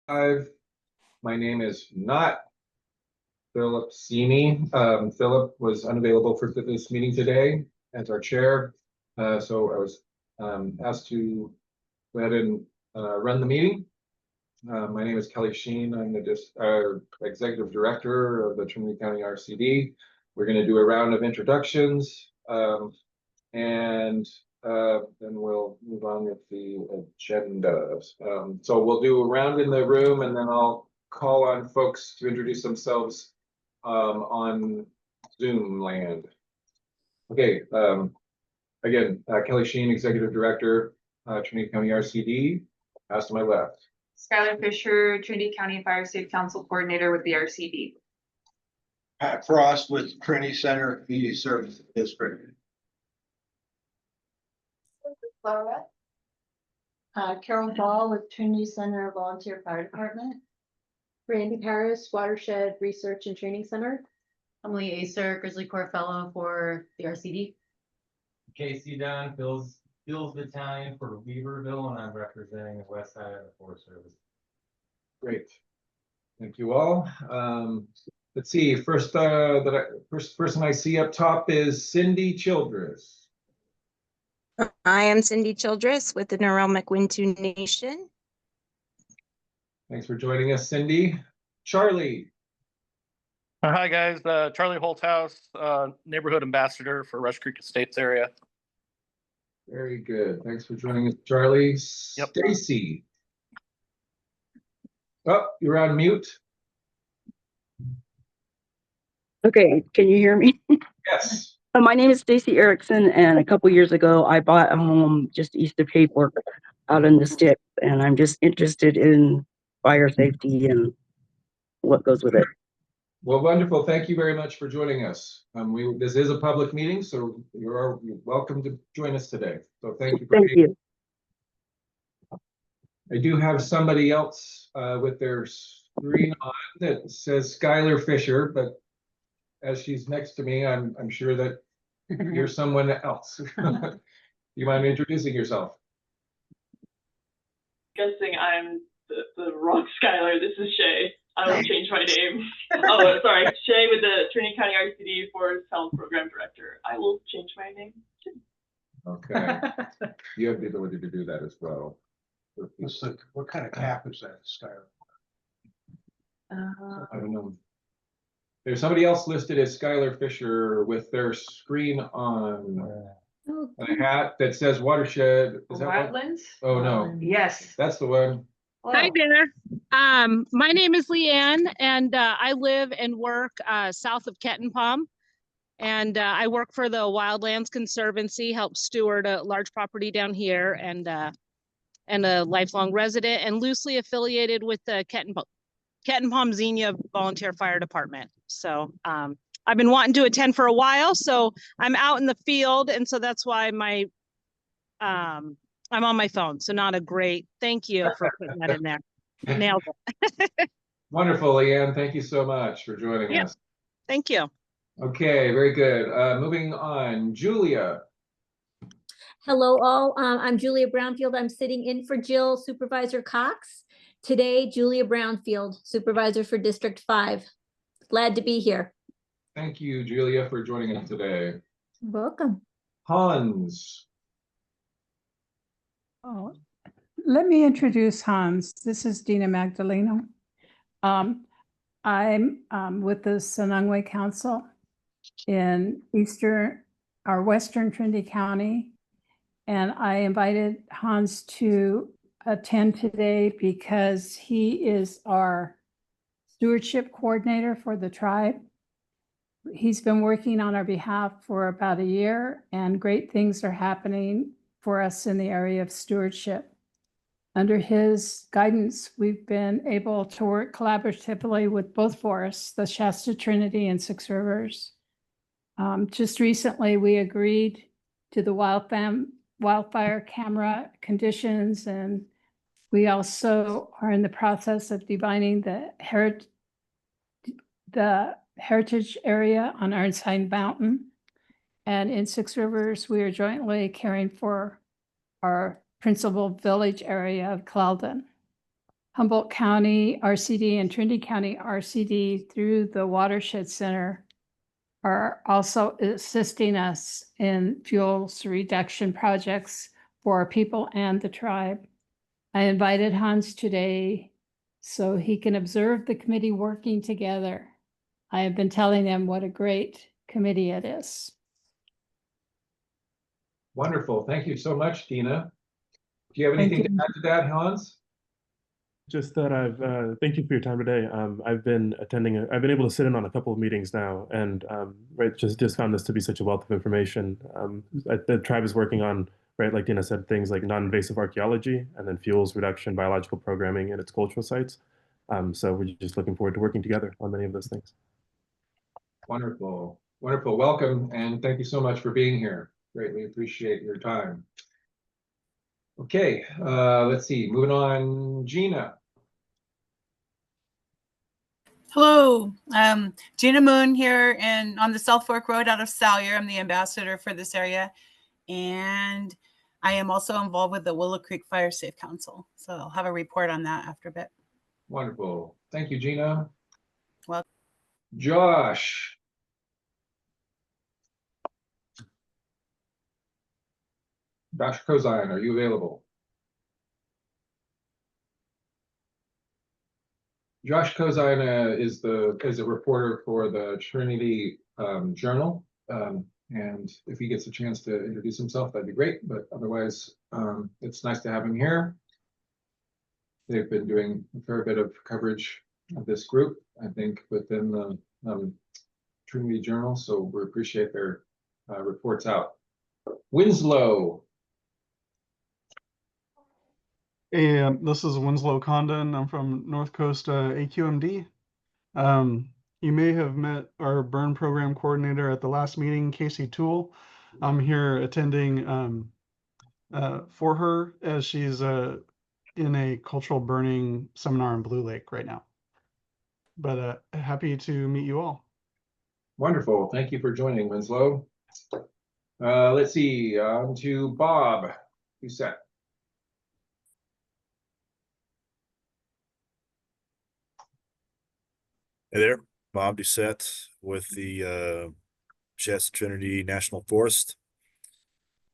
My name is not Philip Sini. Philip was unavailable for this meeting today as our chair. So I was asked to go ahead and run the meeting. My name is Kelly Sheen. I'm the executive director of the Trinity County RCD. We're going to do a round of introductions and then we'll move on with the agenda. So we'll do a round in the room and then I'll call on folks to introduce themselves on Zoom land. Okay, again, Kelly Sheen, Executive Director, Trinity County RCD. Pass to my left. Skylar Fisher, Trinity County Fire Safe Council Coordinator with the RCD. Pat Frost with Trinity Center Community Service District. Carol Ball with Trinity Center Volunteer Fire Department. Randy Paris, Watershed Research and Training Center. Emily Acer, Grizzly Corps Fellow for the RCD. Casey Dunn, Bill's Battalion for Weaverville, and I'm representing the west side of the Forest Service. Great. Thank you all. Let's see, first person I see up top is Cindy Childress. I am Cindy Childress with the Noromic Nation. Thanks for joining us, Cindy. Charlie. Hi guys, Charlie Holthouse, neighborhood ambassador for Rush Creek Estates area. Very good. Thanks for joining us, Charlie. Yep. Stacy. Oh, you're on mute. Okay, can you hear me? Yes. My name is Stacy Erickson, and a couple years ago, I bought a home just east of Hayfork out in the sticks, and I'm just interested in fire safety and what goes with it. Well, wonderful. Thank you very much for joining us. This is a public meeting, so you're welcome to join us today. So thank you. Thank you. I do have somebody else with their screen on that says Skylar Fisher, but as she's next to me, I'm sure that you're someone else. You mind introducing yourself? Guessing I'm the wrong Skylar. This is Shay. I will change my name. Oh, sorry. Shay with the Trinity County RCD Forest Health Program Director. I will change my name too. Okay. You have the ability to do that as well. What kind of cap is that, Skylar? I don't know. There's somebody else listed as Skylar Fisher with their screen on. A hat that says Watershed. Is that Wildlands? Oh no. Yes. That's the one. Hi there. My name is Leanne, and I live and work south of Kettenpom. And I work for the Wildlands Conservancy, help steward a large property down here, and a lifelong resident, and loosely affiliated with the Kettenpom Xenia Volunteer Fire Department. So I've been wanting to attend for a while, so I'm out in the field, and so that's why I'm on my phone, so not a great, thank you for putting that in there. Nailed it. Wonderful, Leanne. Thank you so much for joining us. Thank you. Okay, very good. Moving on, Julia. Hello all, I'm Julia Brownfield. I'm sitting in for Jill Supervisor Cox. Today, Julia Brownfield, Supervisor for District 5. Glad to be here. Thank you, Julia, for joining us today. Welcome. Hans. Oh, let me introduce Hans. This is Dina Magdaleno. I'm with the Sonongwe Council in Western Trinity County. And I invited Hans to attend today because he is our stewardship coordinator for the tribe. He's been working on our behalf for about a year, and great things are happening for us in the area of stewardship. Under his guidance, we've been able to work collaboratively with both forests, the Shasta Trinity and Six Rivers. Just recently, we agreed to the wildfire camera conditions, and we also are in the process of defining the heritage area on Ironside Mountain. And in Six Rivers, we are jointly caring for our principal village area of Clalden. Humboldt County RCD and Trinity County RCD through the Watershed Center are also assisting us in fuels reduction projects for our people and the tribe. I invited Hans today so he can observe the committee working together. I have been telling them what a great committee it is. Wonderful. Thank you so much, Dina. Do you have Thank anything to you. add to that, Hans? Just that thank you for your time today. I've been I've been able to sit in on a couple of meetings now, and right, just found this to be such a wealth of information. The tribe is working on, right, like Dina said, things like non-invasive archaeology and then fuels reduction, biological programming, and its cultural sites. So we're just looking forward to working together on many of those things. Wonderful, wonderful. Welcome, and thank you so much for being here. Greatly appreciate your time. Okay, let's see, moving on, Gina. Hello, Gina Moon here on the South Fork Road out of Salyer. I'm the ambassador for this area. And I am also involved with the Willow Creek Fire Safe Council. So I'll have a report on that after a bit. Wonderful. Thank you, Gina. Well, Josh. Josh Kozine, are you available? Josh Kozine is a reporter for the Trinity Journal. And if he gets a chance to introduce himself, that'd be great. But otherwise, it's nice to have him here. They've been doing a fair bit of coverage of this group, I think, within the Trinity Journal. So we appreciate their reports out. Winslow. Hey, this is Winslow Condon. I'm from North Coast AQMD. You may have met our burn program coordinator at the last meeting, Casey Toole. I'm here attending for her as she's in a cultural burning seminar in Blue Lake right now. But happy to meet you all. Wonderful. Thank you for joining, Winslow. Let's see, on to Bob Doucette. Hey there, Bob Doucette with the Chess Trinity National Forest.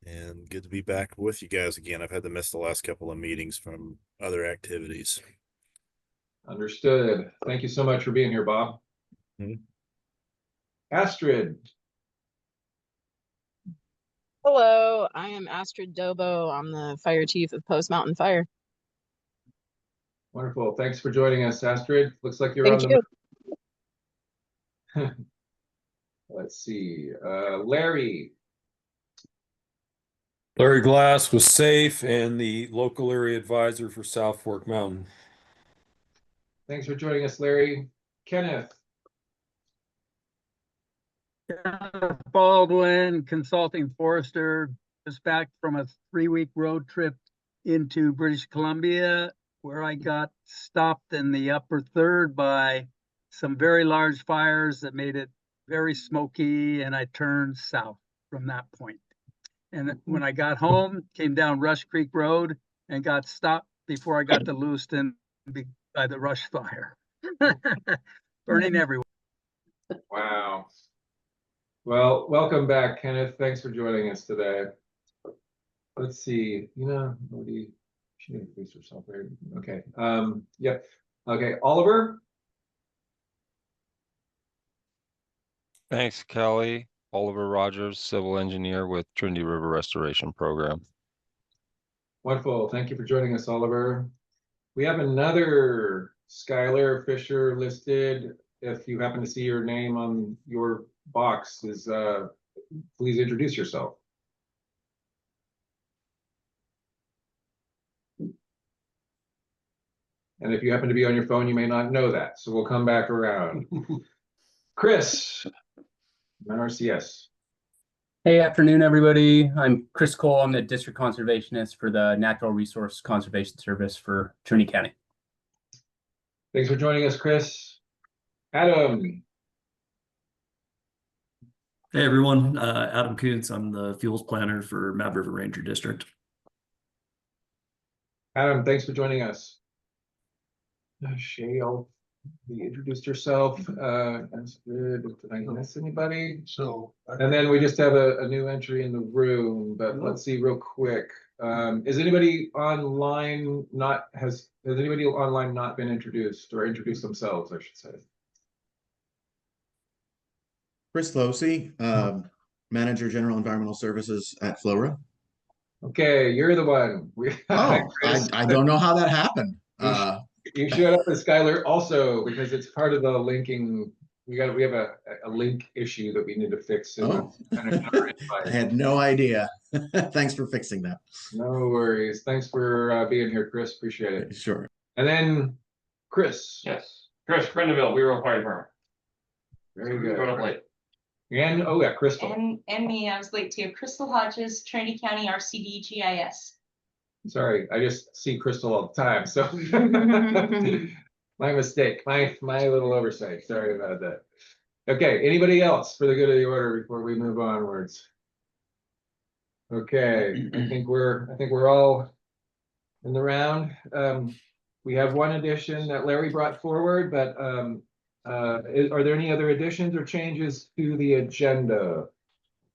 And good to be back with you guys again. I've had to miss the last couple of meetings from other activities. Understood. Thank you so much for being here, Bob. Astrid. Hello, I am Astrid Dobo. I'm the fire chief of Post Mountain Fire. Wonderful. Thanks for joining us, Astrid. Looks like you're Thank on you. the. Let's see, Larry. Larry Glass was safe and the local area advisor for South Fork Mountain. Thanks for joining us, Larry. Kenneth. Baldwin, consulting forester, just back from a 3-week road trip into British Columbia, where I got stopped in the upper third by some very large fires that made it very smoky, and I turned south from that point. And when I got home, came down Rush Creek Road and got stopped before I got to Lewiston by the Rush fire. Burning everywhere. Wow. Well, welcome back, Kenneth. Thanks for joining us today. Let's see, nobody, she introduced herself, right? Okay. Yep. Okay, Oliver. Thanks, Kelly. Oliver Rogers, civil engineer with Trinity River Restoration Program. Wonderful. Thank you for joining us, Oliver. We have another Skylar Fisher listed. If you happen to see your name on your box, please introduce yourself. And if you happen to be on your phone, you may not know that. So we'll come back around. Chris, NRCS. Hey, afternoon, everybody. I'm Chris Cole. I'm the district conservationist for the Natural Resource Conservation Service for Trinity County. Thanks for joining us, Chris. Adam. Hey, everyone. Adam Kuntz. I'm the fuels planner for Mad River Ranger District. Adam, thanks for joining us. Shale, you introduced herself, that's good. Did I miss anybody? So. And then we just have a new entry in the room, but let's see real quick. Is anybody online has anybody online not been introduced or introduced themselves, I should say? Chris Losey, Manager General Environmental Services at Flora. Okay, you're the one. Oh, I don't know how that happened. You showed up as Skylar also because it's part of the linking. We have a link issue that we need to fix. I had no idea. Thanks for fixing that. No worries. Thanks for being here, Chris. Appreciate it. Sure. And then Chris. Yes, Chris Prendeville, we were fire department. Very good. Showed up late. And oh yeah, Crystal. And me, I was late too. Crystal Hodges, Trinity County RCD GIS. Sorry, I just see Crystal all the time, so my mistake, my little oversight. Sorry about that. Okay, anybody else for the good of the order before we move onwards? Okay, I think we're all in the round. We have one addition that Larry brought forward, but are there any other additions or changes to the agenda?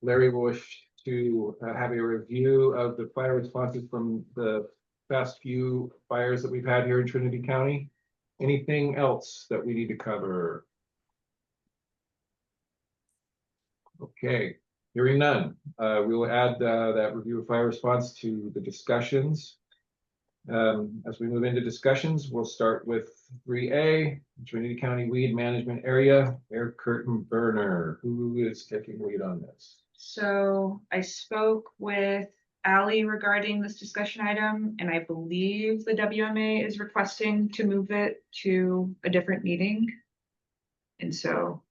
Larry will wish to have a review of the fire responses from the past few fires that we've had here in Trinity County. Anything else that we need to cover? Okay, hearing none. We will add that review of fire response to the discussions. As we move into discussions, we'll start with 3A, Trinity County Weed Management Area, air curtain burner. Who is taking lead on this? So I spoke with Ally regarding this discussion item, and I believe the WMA is requesting to move it to a different meeting. And so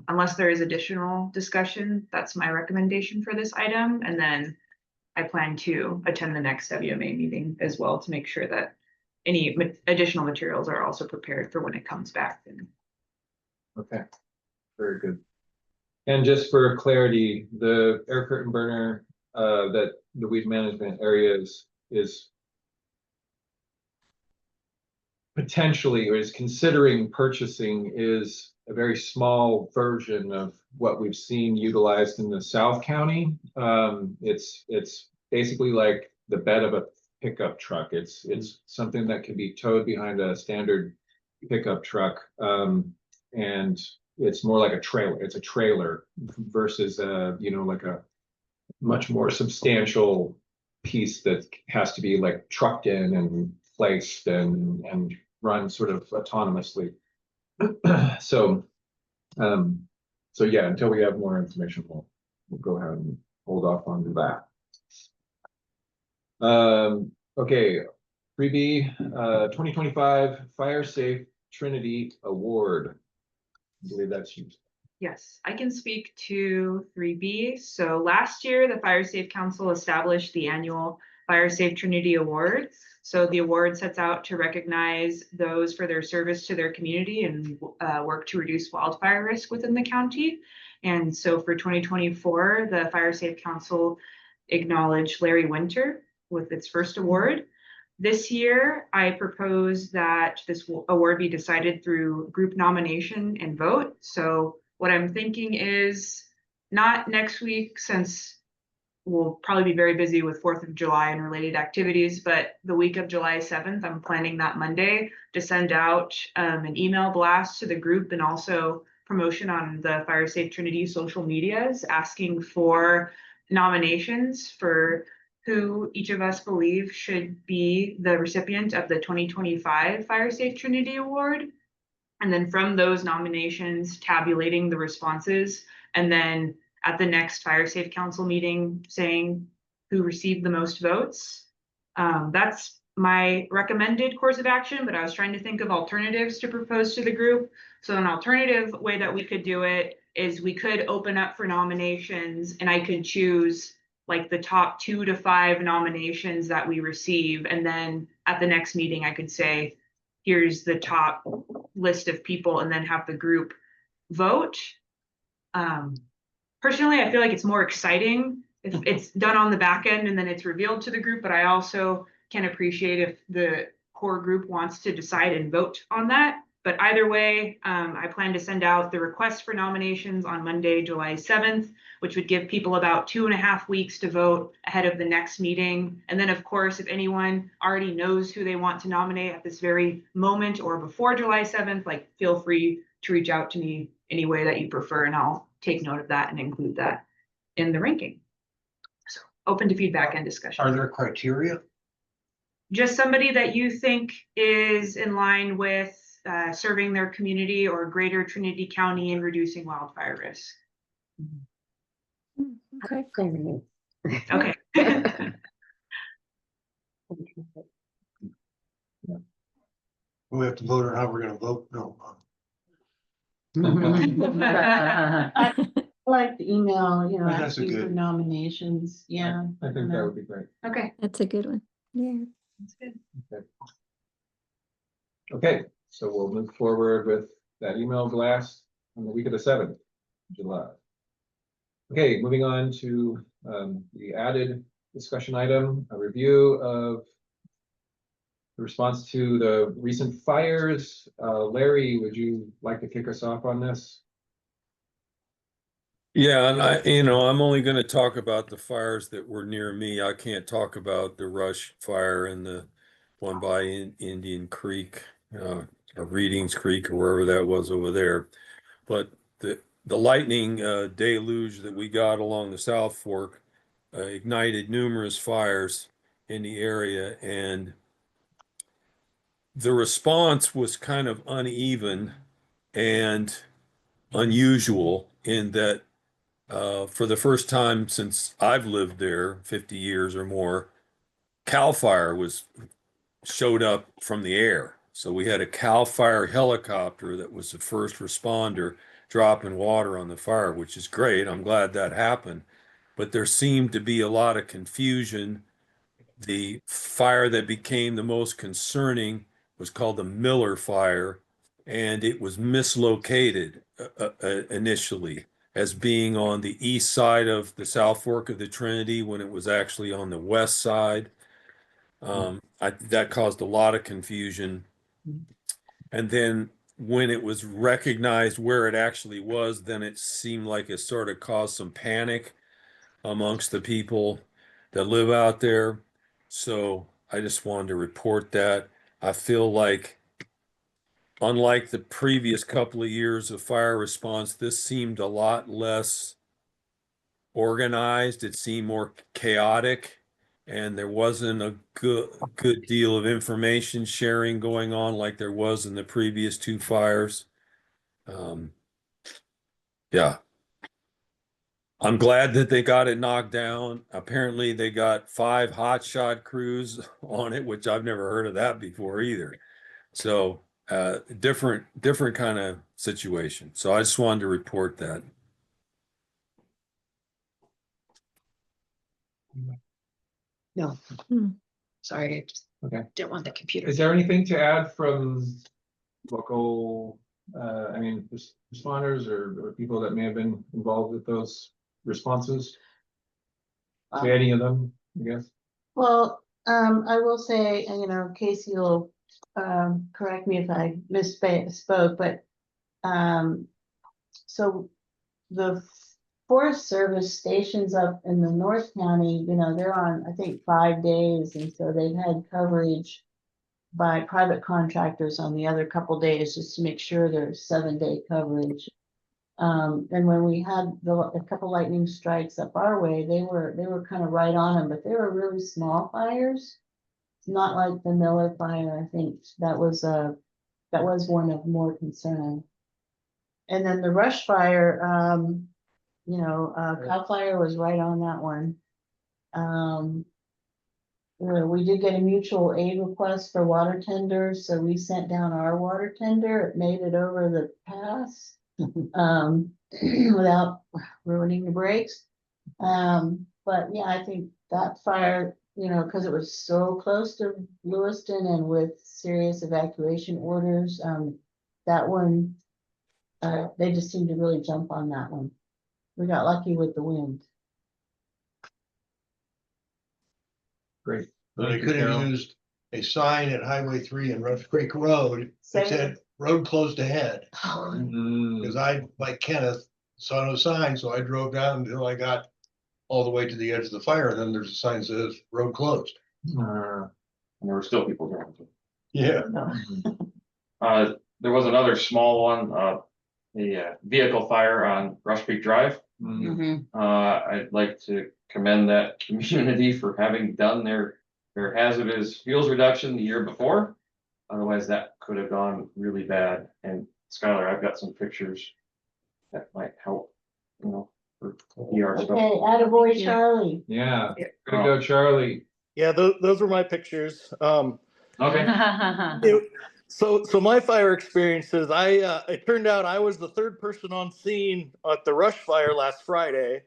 unless there is additional discussion, that's my recommendation for this item. And then I plan to attend the next WMA meeting as well to make sure that any additional materials are also prepared for when it comes back. Okay, very good. And just for clarity, the air curtain burner that the weed management area is potentially or is considering purchasing is a very small version of what we've seen utilized in the South County. It's basically like the bed of a pickup truck. It's something that can be towed behind a standard pickup truck. And it's more like a trailer. It's a trailer versus like a much more substantial piece that has to be like trucked in and placed and run sort of autonomously. So yeah, until we have more information, we'll go ahead and hold off on that. Okay, 3B 2025 Fire Safe Trinity Award. I believe that's you. Yes, I can speak to 3B. So last year, the Fire Safe Council established the annual Fire Safe Trinity Award. So the award sets out to recognize those for their service to their community and work to reduce wildfire risk within the county. And so for 2024, the Fire Safe Council acknowledged Larry Winter with its first award. This year, I propose that this award be decided through group nomination and vote. So what I'm thinking is not next week, since we'll probably be very busy with 4th of July and related activities, but the week of July 7th, I'm planning that Monday to send out an email blast to the group and also promotion on the Fire Safe Trinity social medias, asking for nominations for who each of us believe should be the recipient of the 2025 Fire Safe Trinity Award. And then from those nominations, tabulating the responses, and then at the next Fire Safe Council meeting, saying who received the most votes. That's my recommended course of action, but I was trying to think of alternatives to propose to the group. So an alternative way that we could do it is we could open up for nominations and I could choose like the top 2 to 5 nominations that we receive. And then at the next meeting, I could say, here's the top list of people, and then have the group vote. Personally, I feel like it's more exciting if it's done on the back end and then it's revealed to the group, but I also can appreciate if the core group wants to decide and vote on that. But either way, I plan to send out the request for nominations on Monday, July 7th, which would give people about 2.5 weeks to vote ahead of the next meeting. And then, of course, if anyone already knows who they want to nominate at this very moment or before July 7th, like, feel free to reach out to me any way that you prefer, and I'll take note of that and include that in the ranking. So open to feedback and discussion. Are there criteria? Just somebody that you think is in line with serving their community or greater Trinity County and reducing wildfire risk. Okay. Okay. We have to vote on how we're gonna vote? No. I like the email, you know, That's a asking for good- nominations. Yeah. I think that would be great. Okay. That's a good one. Yeah. That's good. Okay, so we'll move forward with that email blast on the week of the 7th, July. Okay, moving on to the added discussion item, a review of the response to the recent fires. Larry, would you like to kick us off on this? Yeah, and I'm only going to talk about the fires that were near me. I can't talk about the Rush fire and the one by Indian Creek, or Readings Creek, or wherever that was over there. But the lightning deluge that we got along the South Fork ignited numerous fires in the area, and the response was kind of uneven and unusual in that for the first time since I've lived there, 50 years or more, CAL FIRE showed up from the air. So we had a CAL FIRE helicopter that was the first responder dropping water on the fire, which is great. I'm glad that happened. But there seemed to be a lot of confusion. The fire that became the most concerning was called the Miller Fire, and it was mislocated initially as being on the east side of the South Fork of the Trinity when it was actually on the west side. That caused a lot of confusion. And then when it was recognized where it actually was, then it seemed like it sort of caused some panic amongst the people that live out there. So I just wanted to report that. I feel like, unlike the previous couple of years of fire response, this seemed a lot less organized. It seemed more chaotic, and there wasn't a good deal of information sharing going on like there was in the previous two fires. Yeah. I'm glad that they got it knocked down. Apparently they got 5 hotshot crews on it, which I've never heard of that before either. So different kind of situation. So I just wanted to report that. No. Sorry, I just Okay. didn't want the computer. Is there anything to add from local, responders or people that may have been involved with those responses? To any of them, I guess? Well, I will say, and Casey will correct me if I misspoke, but so the Forest Service stations up in the North County, they're on, I think, 5 days, and so they've had coverage by private contractors on the other couple days just to make sure there's 7-day coverage. And when we had a couple lightning strikes up our way, they were kind of right on them, but they were really small fires. It's not like the Miller fire. I think that was one of more concern. And then the Rush fire, CAL FIRE was right on that one. We did get a mutual aid request for water tenders, so we sent down our water tender. It made it over the pass without ruining the brakes. But yeah, I think that fire, because it was so close to Lewiston and with serious evacuation orders, that one, they just seemed to really jump on that one. We got lucky with the wind. Great. But they could have used a sign at Highway 3 and Rush Creek Road that said road closed ahead. Because I, like Kenneth, saw no sign, so I drove down until I got all the way to the edge of the fire, and then there's a sign that says road closed. And there were still people driving. Yeah. There was another small one, a vehicle fire on Rush Creek Drive. I'd like to commend that community for having done their hazardous fuels reduction the year before. Otherwise, that could have gone really bad. And Skylar, I've got some pictures that might help, you know, for ER stuff. Okay, attaboy Charlie. Yeah, good to go, Charlie. Yeah, those were my pictures. Okay. So my fire experiences, it turned out I was the third person on scene at the Rush fire last Friday.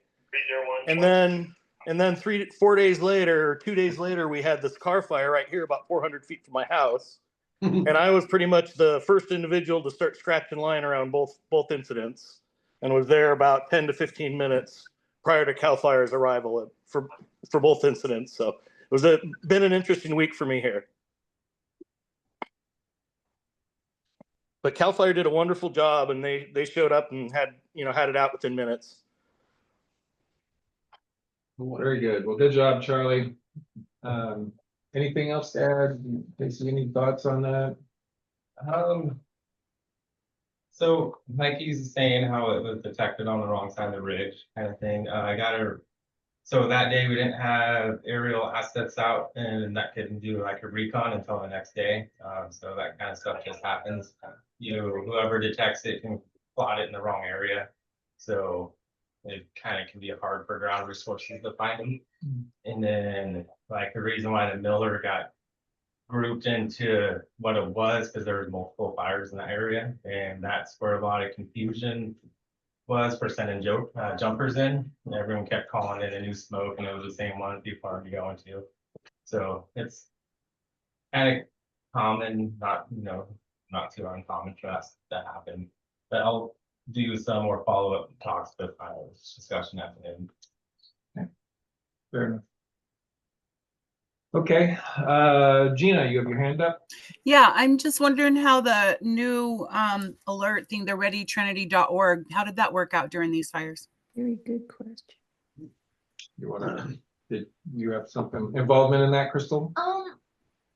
And then 4 days later, or 2 days later, we had this car fire right here about 400 feet from my house. And I was pretty much the first individual to start scratching line around both incidents, and was there about 10 to 15 minutes prior to CAL FIRE's arrival for both incidents. So it was been an interesting week for me here. But CAL FIRE did a wonderful job, and they showed up and had it out within minutes. Very good. Well, good job, Charlie. Anything else to add? Casey, any thoughts on that? So Mikey's saying how it was detected on the wrong side of the ridge kind of thing. So that day we didn't have aerial assets out, and that couldn't do like a recon until the next day. So that kind of stuff just happens. Whoever detects it can plot it in the wrong area. So it kind of can be hard for ground resources to find them. And then like the reason why the Miller got grouped into what it was, because there were multiple fires in that area, and that's where a lot of confusion was for sending jumpers in. And everyone kept calling it a new smoke, and it was the same one people are going to. So it's kind of common, not too uncommon for that to happen. But I'll do some more follow-up talks with discussion at the end. Okay. Fair enough. Okay, Gina, you have your hand up? Yeah, I'm just wondering how the new alert thing, the readytrinity.org, how did that work out during these fires? Very good question. Did you have something involvement in that, Crystal?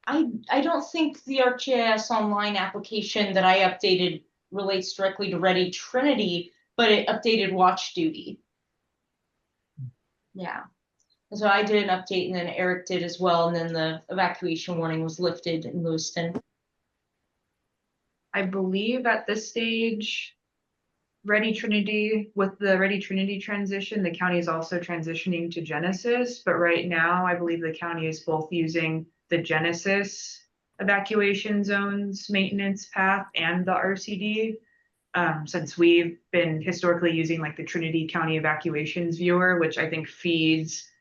I don't think the ArcGIS Online application that I updated relates directly to Ready Trinity, but it updated Watch Duty. Yeah. So I did an update, and then Eric did as well, and then the evacuation warning was lifted in Lewiston. I believe at this stage, Ready Trinity, with the Ready Trinity transition, the county is also transitioning to Genesis, but right now I believe the county is both using the Genesis evacuation zones maintenance path and the RCD. Since we've been historically using like the Trinity County evacuations viewer, which I think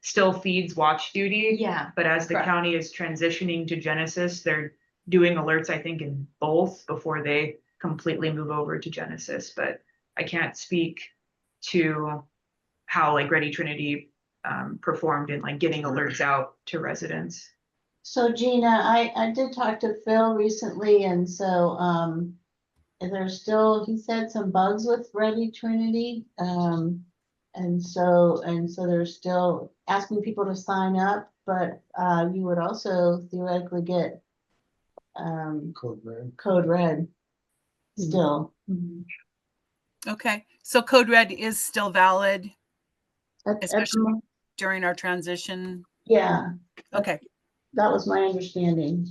still feeds Watch Duty. Yeah. But as the county is transitioning to Genesis, they're doing alerts, I think, in both before they completely move over to Genesis. But I can't speak to how like Ready Trinity performed in like getting alerts out to residents. So Gina, I did talk to Phil recently, and so there's still, he said, some bugs with Ready Trinity. And so they're still asking people to sign up, but you would also theoretically get code red still. Okay, so code red is still valid, especially at during our transition. Yeah. Okay. That was my understanding.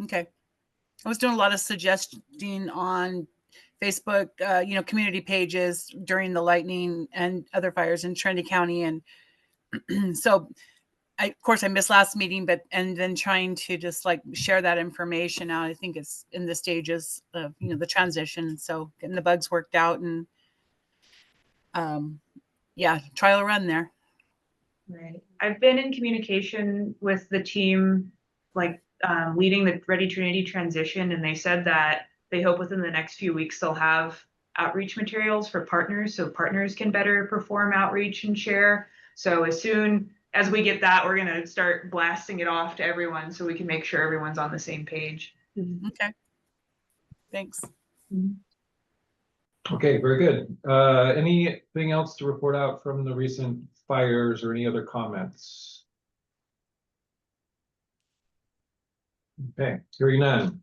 Okay. I was doing a lot of suggesting on Facebook, community pages during the lightning and other fires in Trinity County. And so of course I missed last meeting, and then trying to just like share that information out. I think it's in the stages of, the transition. So getting the bugs worked out, and trial run there. Right. I've been in communication with the team, like leading the Ready Trinity transition, and they said that they hope within the next few weeks they'll have outreach materials for partners, so partners can better perform outreach and share. So as soon as we get that, we're gonna start blasting it off to everyone so we can make sure everyone's on the same page. Okay. Thanks. Okay, very good. Anything else to report out from the recent fires or any other comments? Okay, hearing none.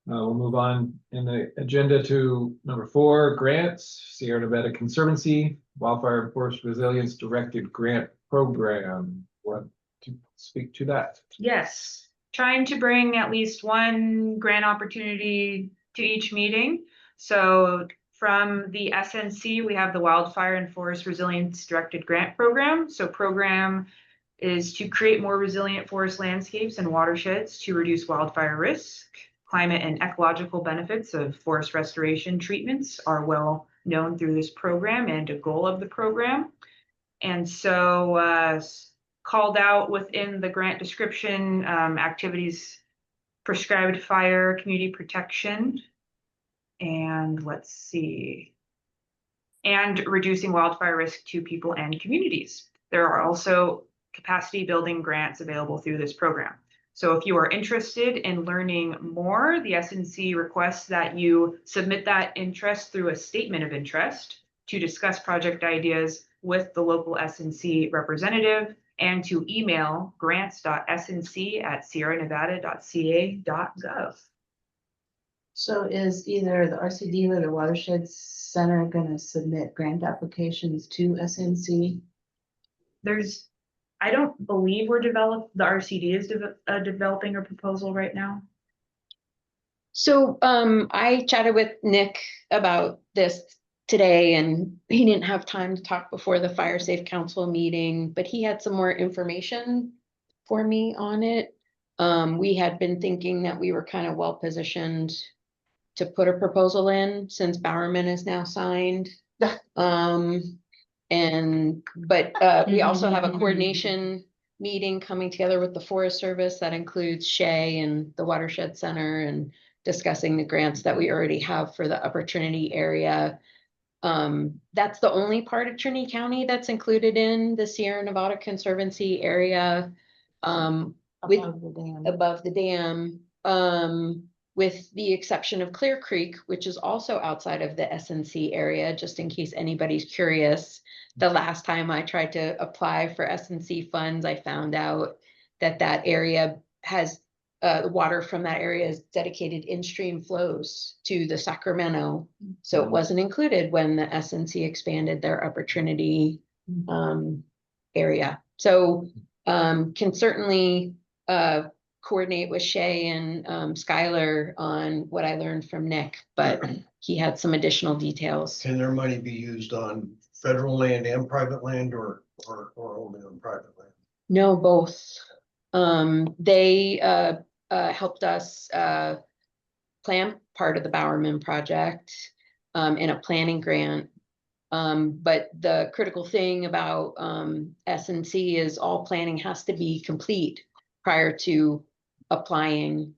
We'll move on in the agenda to number 4, grants, Sierra Nevada Conservancy, Wildfire and Forest Resilience Directed Grant Program. Want to speak to that? Yes, trying to bring at least one grant opportunity to each meeting. So from the SNC, we have the Wildfire and Forest Resilience Directed Grant Program. So program is to create more resilient forest landscapes and watersheds to reduce wildfire risk. Climate and ecological benefits of forest restoration treatments are well known through this program and a goal of the program. And so called out within the grant description, activities, prescribed fire, community protection, and let's see, and reducing wildfire risk to people and communities. There are also capacity building grants available through this program. So if you are interested in learning more, the SNC requests that you submit that interest through a statement of interest to discuss project ideas with the local SNC representative and to email grants.snc@sierranevada.ca.gov. So is either the RCD or the Watershed Center gonna submit grant applications to SNC? I don't believe the RCD is developing a proposal right now. So I chatted with Nick about this today, and he didn't have time to talk before the Fire Safe Council meeting, but he had some more information for me on it. We had been thinking that we were kind of well positioned to put a proposal in since Bowerman is now signed. But we also have a coordination meeting coming together with the Forest Service that includes Shay and the Watershed Center and discussing the grants that we already have for the Upper Trinity area. That's the only part of Trinity County that's included in the Sierra Nevada Conservancy area. Above the dam. With the exception of Clear Creek, which is also outside of the SNC area, just in case anybody's curious. The last time I tried to apply for SNC funds, I found out that that area has water from that area is dedicated in-stream flows to the Sacramento. So it wasn't included when the SNC expanded their Upper Trinity area. So can certainly coordinate with Shay and Skylar on what I learned from Nick, but he had some additional details. Can their money be used on federal land and private land or only on private land? No, both. They helped us plan part of the Bowerman project in a planning grant. But the critical thing about SNC is all planning has to be complete prior to applying,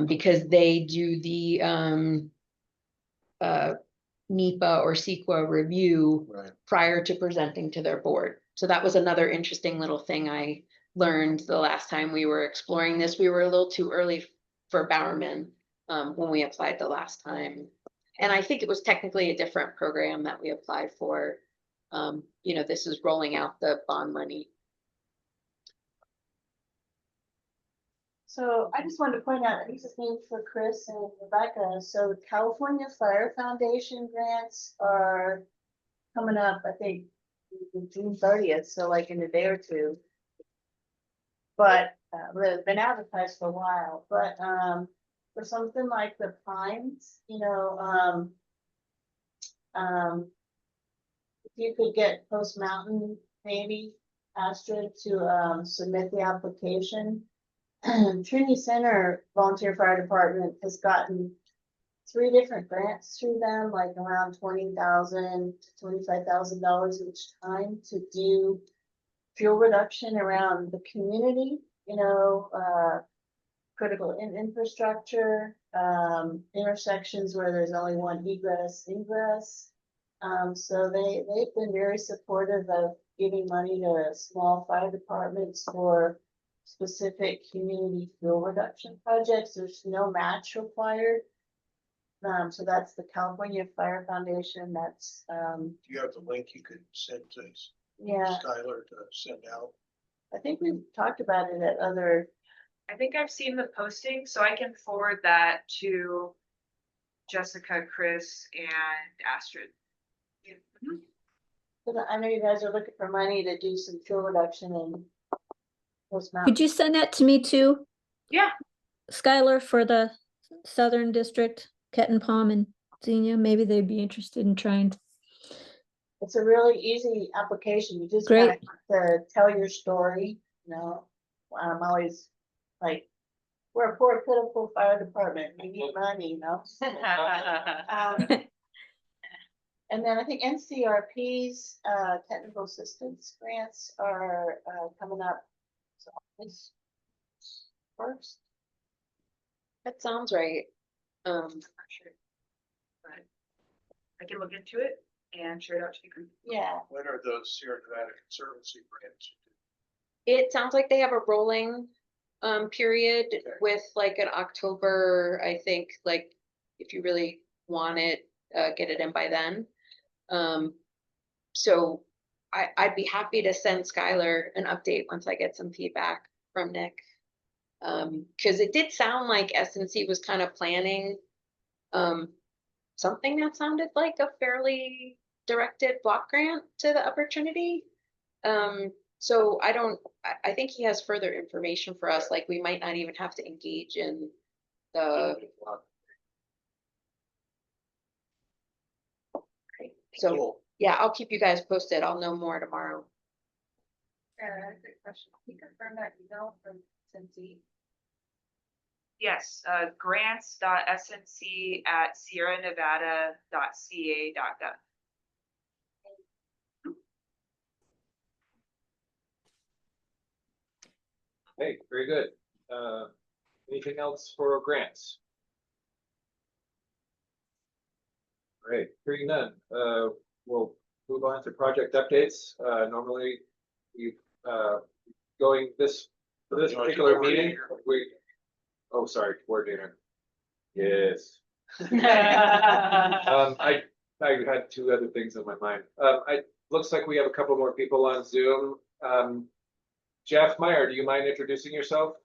because they do the NEPA or CEQA review prior to presenting to their board. So that was another interesting little thing I learned the last time we were exploring this. We were a little too early for Bowerman when we applied the last time. And I think it was technically a different program that we applied for. This is rolling out the bond money. So I just wanted to point out, these are things for Chris and Rebecca. So California Fire Foundation grants are coming up, I think, June 30th, so like in a day or two. But they've been advertised for a while. But for something like the Pines, if you could get Post Mountain, maybe Astrid to submit the application. Trinity Center Volunteer Fire Department has gotten 3 different grants through them, like around $20,000 to $25,000 each time to do fuel reduction around the community, critical infrastructure, intersections where there's only one egress, ingress. So they've been very supportive of giving money to small fire departments for specific community fuel reduction projects. There's no match required. So that's the California Fire Foundation. That's, You have the link you could send to yeah, Skylar to send out. I think we've talked about it at other, I think I've seen the posting, so I can forward that to Jessica, Chris, and Astrid. Yeah. Mhm. but I know you guys are looking for money to do some fuel reduction in Post Could Mountain. you send that to me too, Yeah, Skylar, for the Southern District, Kenton Palm and Xenia? Maybe they'd be interested in trying to. It's a really easy application. You just Great. have to tell your story, you know. I'm always like, we're a poor, pitiful fire department. We need money, you know. And then I think NCRP's technical assistance grants are coming up. So this first. That sounds right. I'm not sure, but I can look into it and share it out to the group. Yeah. When are those Sierra Nevada Conservancy grants? It sounds like they have a rolling period with like an October, I think, like if you really want it, get it in by then. So I'd be happy to send Skylar an update once I get some feedback from Nick. Because it did sound like SNC was kind of planning something that sounded like a fairly directed block grant to the Upper Trinity. So I think he has further information for us, like we might not even have to engage in the. So, yeah, I'll keep you guys posted. I'll know more tomorrow. Good question. Can you confirm that email from SNC? Yes, grants.snc@sierranevada.ca.gov. Hey, very good. Anything else for grants? Great, hearing none. We'll move on to project updates. Normally, we going this for this particular meeting. Oh, sorry, coordinator. Yes. I had two other things on my mind. Looks like we have a couple more people on Zoom. Jeff Meyer, do you mind introducing yourself?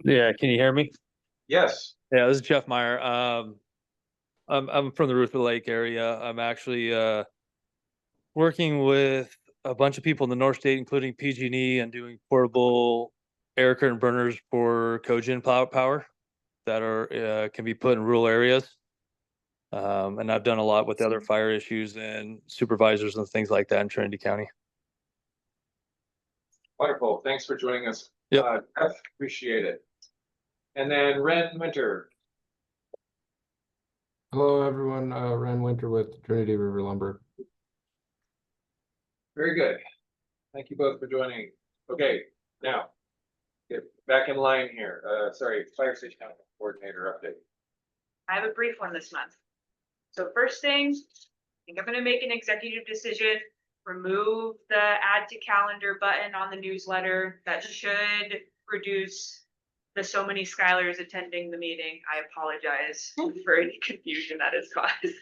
Yeah, can you hear me? Yes. Yeah, this is Jeff Meyer. I'm from the Ruthven Lake area. I'm actually working with a bunch of people in the North State, including PG&E, and doing portable air curtain burners for cogen power that are can be put in rural areas. And I've done a lot with other fire issues and supervisors and things like that in Trinity County. Wonderful. Thanks for joining us. Yep. Appreciate it. And then Ren Winter. Hello, everyone. Ren Winter with Trinity River Lumber. Very good. Thank you both for joining. Okay, now get back in line here. Sorry, fire station coordinator update. I have a brief one this month. So first thing, I think I'm going to make an executive decision, remove the add to calendar button on the newsletter. That should reduce the so many Skylars attending the meeting. I apologize for any confusion that has caused.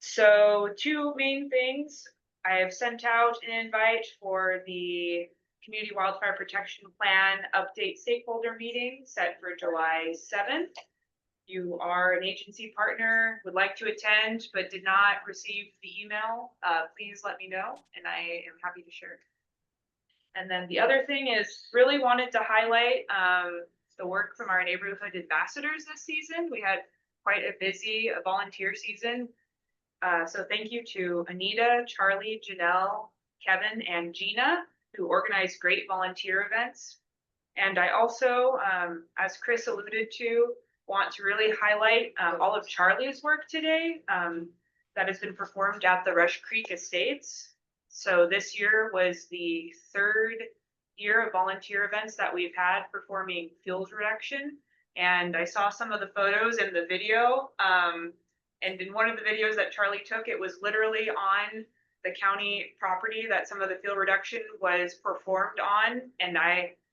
So two main things. I have sent out an invite for the Community Wildfire Protection Plan Update Stakeholder Meeting set for July 7th. You are an agency partner, would like to attend, but did not receive the email, please let me know, and I am happy to share. And then the other thing is really wanted to highlight the work from our neighborhood ambassadors this season. We had quite a busy volunteer season. So thank you to Anita, Charlie, Janelle, Kevin, and Gina, who organized great volunteer events. And I also, as Chris alluded to, want to really highlight all of Charlie's work today that has been performed at the Rush Creek Estates. So this year was the third year of volunteer events that we've had performing fuels reduction. And I saw some of the photos and the video. And in one of the videos that Charlie took, it was literally on the county property that some of the field reduction was performed on. And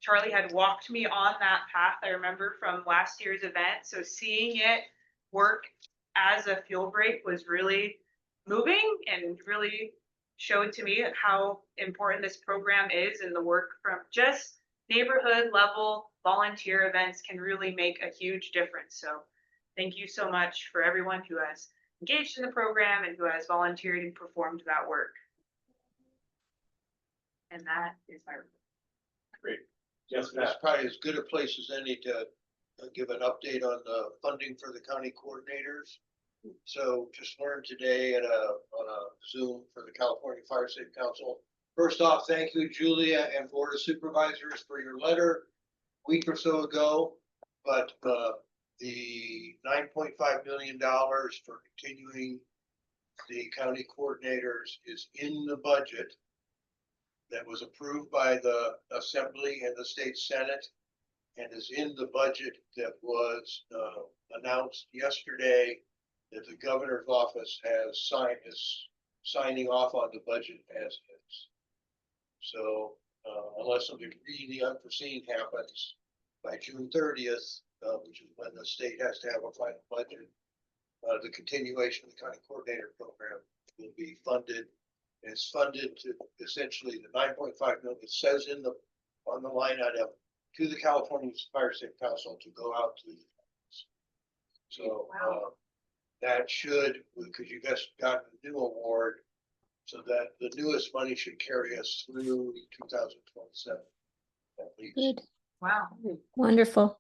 Charlie had walked me on that path, I remember from last year's event. So seeing it work as a fuel break was really moving and really showed to me how important this program is, and the work from just neighborhood level volunteer events can really make a huge difference. So thank you so much for everyone who has engaged in the program and who has volunteered and performed that work. And that is my report. Great. Yes, that's probably as good a place as any to give an update on the funding for the county coordinators. So just learned today on a Zoom for the California Fire Safe Council. First off, thank you, Julia and Board of Supervisors, for your letter a week or so ago. But the $9.5 million for continuing the county coordinators is in the budget that was approved by the Assembly and the State Senate, and is in the budget that was announced yesterday that the governor's office is signing off on the budget as is. So unless something really unforeseen happens by June 30th, which is when the state has to have a final budget, the continuation of the county coordinator program will be funded. It's funded to essentially the $9.5 million. It says on the line item to the California Fire Safe Council to go out to the. So that should, because you guys got a new award, so that the newest money should carry us through 2027 at least. Good. Wow. Wonderful.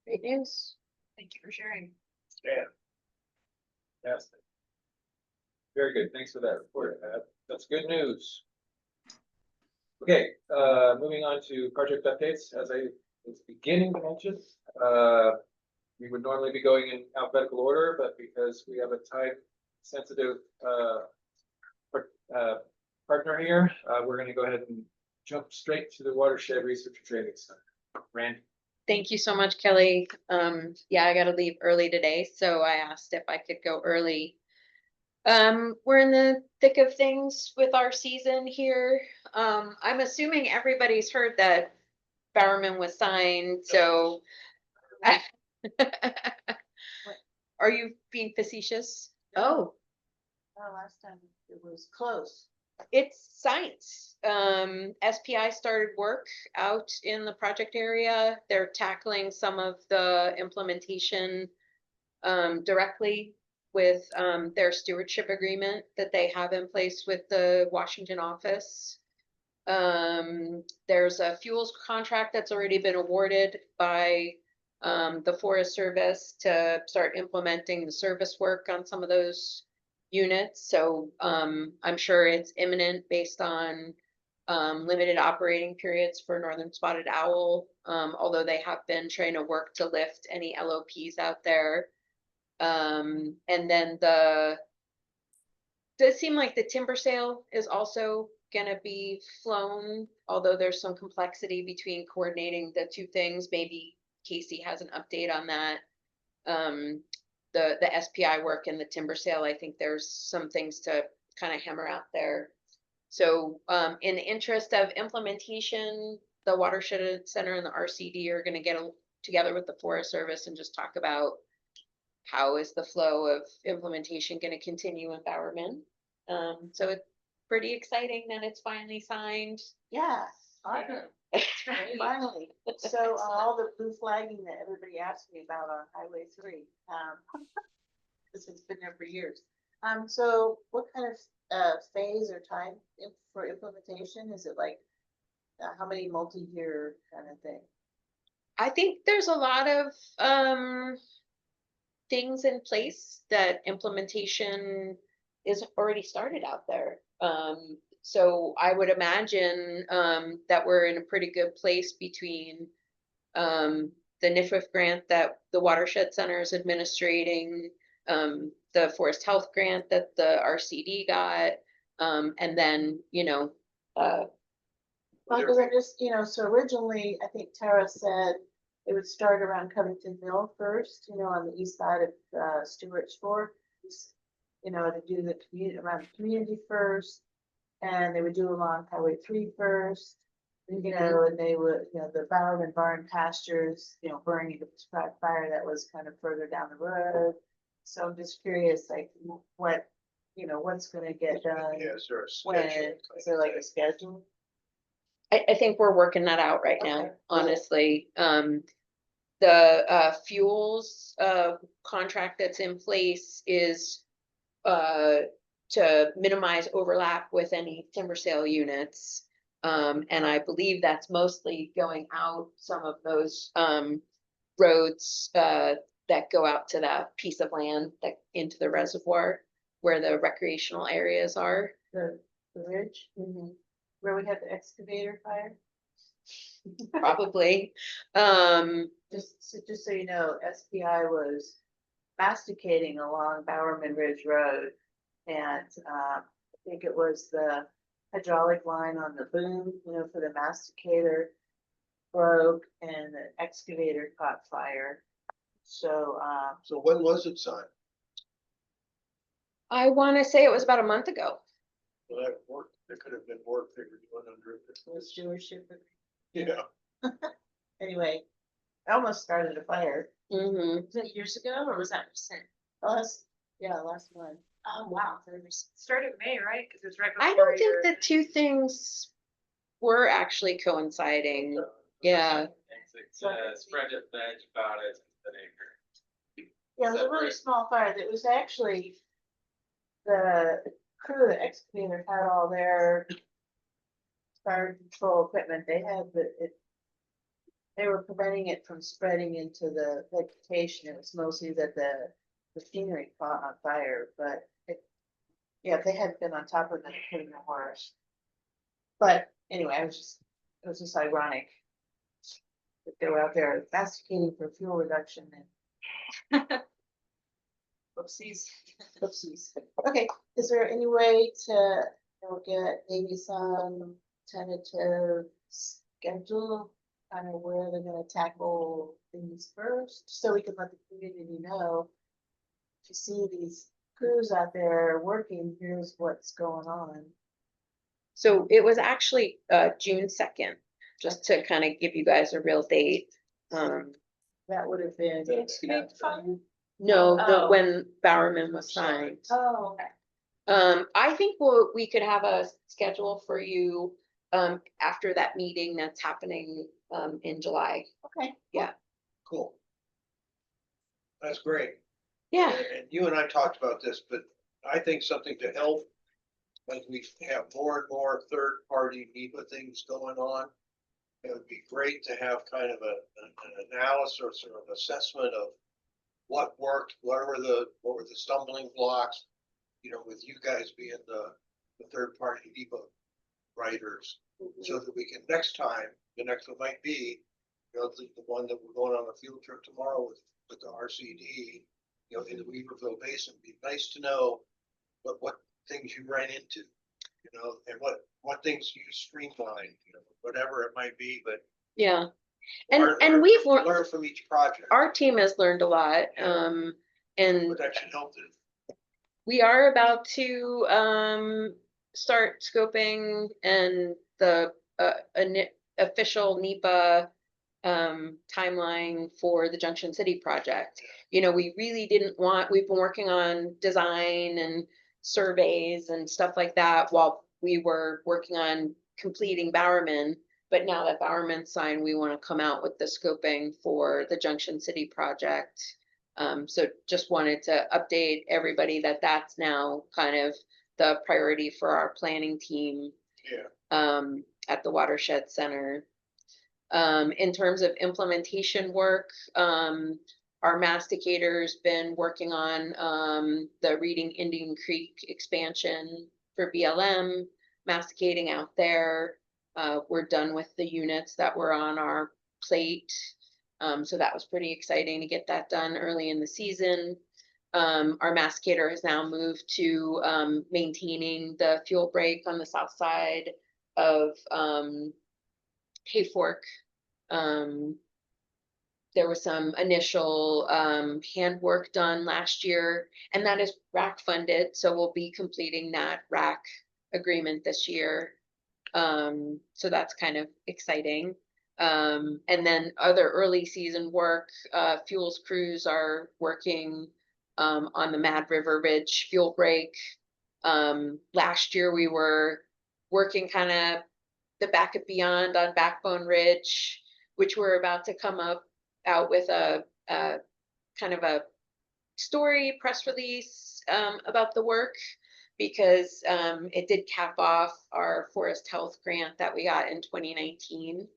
Great news. Thank you for sharing. Yeah. Yes. Very good. Thanks for that report. That's good news. Okay, moving on to project updates. As I was beginning to mention, we would normally be going in alphabetical order, but because we have a time sensitive partner here, we're going to go ahead and jump straight to the Watershed Research and Training Center. Randy. Thank you so much, Kelly. Yeah, I gotta leave early today, so I asked if I could go early. We're in the thick of things with our season here. I'm assuming everybody's heard that Bowerman was signed, so. Are you being facetious? Oh, Last time it was close. it's science. SPI started work out in the project area. They're tackling some of the implementation directly with their stewardship agreement that they have in place with the Washington office. There's a fuels contract that's already been awarded by the Forest Service to start implementing the service work on some of those units. So I'm sure it's imminent based on limited operating periods for northern spotted owl, although they have been trying to work to lift any LOPs out there. And then does seem like the timber sale is also gonna be flown, although there's some complexity between coordinating the two things. Maybe Casey has an update on that. The SPI work and the timber sale, I think there's some things to kind of hammer out there. So in the interest of implementation, the Watershed Center and the RCD are gonna get together with the Forest Service and just talk about how is the flow of implementation going to continue in Bowerman. So it's pretty exciting that it's finally signed. Yeah. Finally. So all the blue flagging that everybody asked me about on Highway 3, this has been there for years. So what kind of phase or time for implementation? Is it like how many multi-year kind of thing? I think there's a lot of things in place that implementation is already started out there. So I would imagine that we're in a pretty good place between the NIFWF grant that the Watershed Center is administrating, the Forest Health grant that the RCD got, and then, because I just, so originally I think Tara said it would start around Covington Mill first, you know, on the east side of Stewart's Fork. You know, to do the community around the community first, and they would do along Highway 3 first. You know, and they would, you know, the Bowerman Barn pastures, you know, burning the fire that was kind of further down the road. So I'm just curious, like, what, you know, what's gonna get done? Yeah, is there a When, schedule? is there like a schedule? I think we're working that out right now, Okay. honestly. The fuels contract that's in place is to minimize overlap with any timber sale units. And I believe that's mostly going out some of those roads that go out to that piece of land that into the reservoir where the recreational areas are. The ridge, where we had the excavator fire? Probably. Just so you know, SPI was masticating along Bowerman Ridge Road. And I think it was the hydraulic line on the boom, you know, for the masticator broke and the excavator caught fire. So, So when was it signed? I want to say it was about a month ago. Well, that work, there could have been work they were doing under it. the stewardship. Yeah. Anyway, I almost started a fire. Mm-hmm. Was that years ago or was that recent? Last month. Oh, wow. Started May, right? Because it's right I before don't think your. the two things were actually coinciding. Yeah. Spread it, veg about it, an acre. Yeah, it was a really small fire. It was actually the crew, the excavator had all their fire control equipment. They had they were preventing it from spreading into the vegetation. It was mostly that the machinery caught on fire, but if they hadn't been on top of it, it could have been worse. But anyway, it was just ironic that they were out there masticating for fuel reduction and whoopsies. Whoopsies. Okay, is there any way to, you know, get maybe some tentative schedule, kind of where they're gonna tackle things first, so we can let the community know? If you see these crews out there working, here's what's going on. So it was actually June 2nd, just to kind of give you guys a real date. That would have been. The excavator fire? No, when Bowerman was signed. Oh, okay. I think we could have a schedule for you after that meeting that's happening in July. Okay. Yeah. Cool. That's great. Yeah. And you and I talked about this, but I think something to help as we have more and more third-party NEPA things going on. It would be great to have kind of an analysis or sort of assessment of what worked, what were the stumbling blocks, you know, with you guys being the third-party NEPA writers, so that we can next time, the next one might be, you know, the one that we're going on a field trip tomorrow with the RCD, you know, in the Weaverville Basin. It'd be nice to know what things you ran into, you know, and what things you streamlined, you know, whatever it might be, but Yeah. And we've learn from each project. Our team has learned a lot. And that should help them. We are about to start scoping and the official NEPA timeline for the Junction City project. You know, we really didn't want, we've been working on design and surveys and stuff like that while we were working on completing Bowerman. But now that Bowerman's signed, we want to come out with the scoping for the Junction City project. So just wanted to update everybody that that's now kind of the priority for our planning team. Yeah. At the Watershed Center. In terms of implementation work, our masticator's been working on the Reading Indian Creek expansion for BLM, masticating out there. We're done with the units that were on our plate. So that was pretty exciting to get that done early in the season. Our masticator has now moved to maintaining the fuel break on the south side of Hayfork. there was some initial handwork done last year, and that is RAC funded, so we'll be completing that RAC agreement this year. So that's kind of exciting. And then other early season work, fuels crews are working on the Mad River Ridge fuel break. Last year we were working kind of the back and beyond on Backbone Ridge, which we're about to come out with a kind of a story press release about the work, because it did cap off our forest health grant that we got in 2019.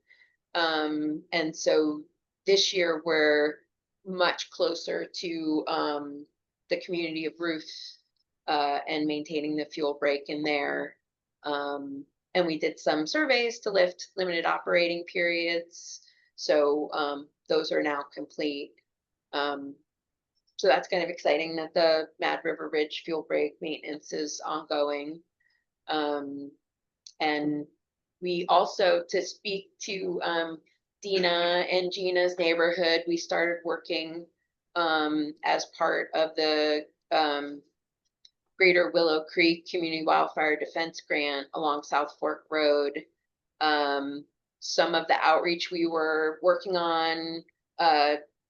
And so this year we're much closer to the community of Ruth and maintaining the fuel break in there. And we did some surveys to lift limited operating periods. So those are now complete. So that's kind of exciting that the Mad River Ridge fuel break maintenance is ongoing. And we also, to speak to Dina and Gina's neighborhood, we started working as part of the Greater Willow Creek Community Wildfire Defense Grant along South Fork Road. Some of the outreach we were working on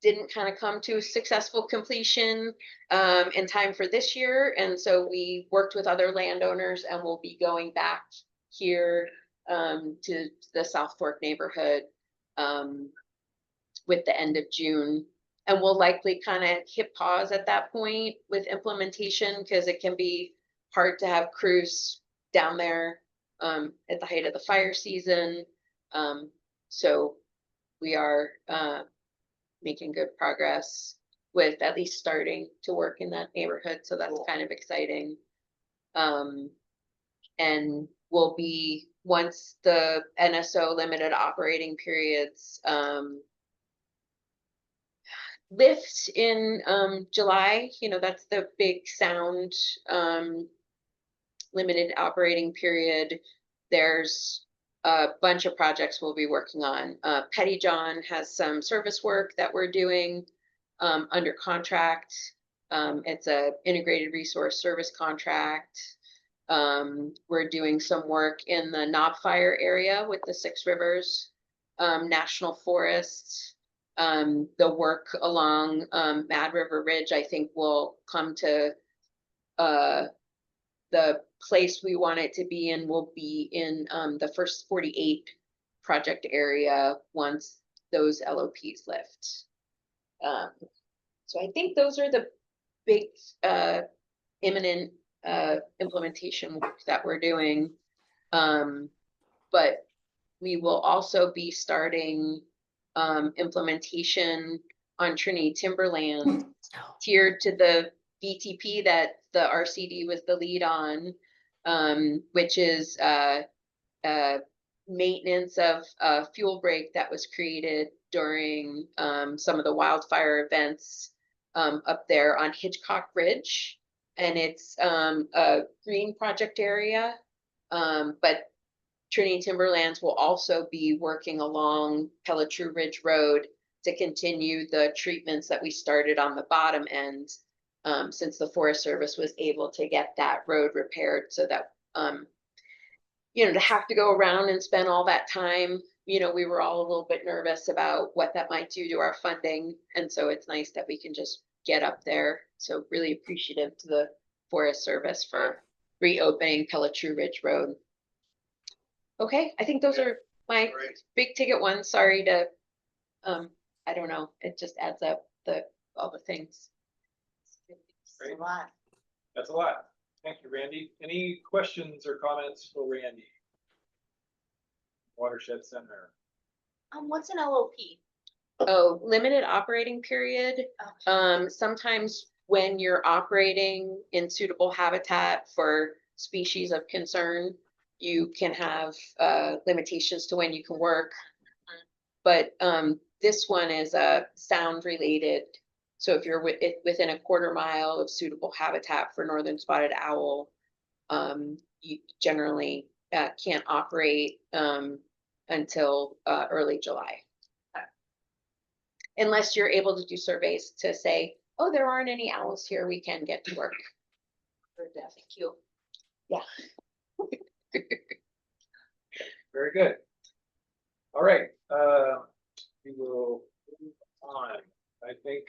didn't kind of come to a successful completion in time for this year. And so we worked with other landowners, and we'll be going back here to the South Fork neighborhood with the end of June. And we'll likely kind of hit pause at that point with implementation, because it can be hard to have crews down there at the height of the fire season. So we are making good progress with at least starting to work in that neighborhood. So that's kind of exciting. And we'll be, once the NSO limited operating periods lift in July, that's the big sound limited operating period. There's a bunch of projects we'll be working on. Petty John has some service work that we're doing under contract. It's a integrated resource service contract. We're doing some work in the Knob Fire area with the Six Rivers National Forest. The work along Mad River Ridge, I think, will come to the place we want it to be in. Will be in the first 48 project area once those LOPs lift. So I think those are the big imminent implementation work that we're doing. But we will also be starting implementation on Trinity Timberland tiered to the VTP that the RCD was the lead on, which is maintenance of a fuel break that was created during some of the wildfire events up there on Hitchcock Ridge. And it's a green project area, but Trinity Timberlands will also be working along Pelletrew Ridge Road to continue the treatments that we started on the bottom end, since the Forest Service was able to get that road repaired. So that, to have to go around and spend all that time, we were all a little bit nervous about what that might do to our funding. And so it's nice that we can just get up there. So really appreciative to the Forest Service for reopening Pelletrew Ridge Road. Okay, I think those are my big ticket ones. Sorry to, I don't know, it just adds up all the things. Great. That's a lot. Thank you, Randy. Any questions or comments for Randy? Watershed Center. What's an LOP? Oh, limited operating period. Sometimes when you're operating in suitable habitat for species of concern, you can have limitations to when you can work. But this one is sound related. So if you're within a quarter mile of suitable habitat for northern spotted owl, you generally can't operate until early July. unless you're able to do surveys to say, oh, there aren't any owls here, we can get to work. Thank you. Yeah. Very good. All right, we will move on. I think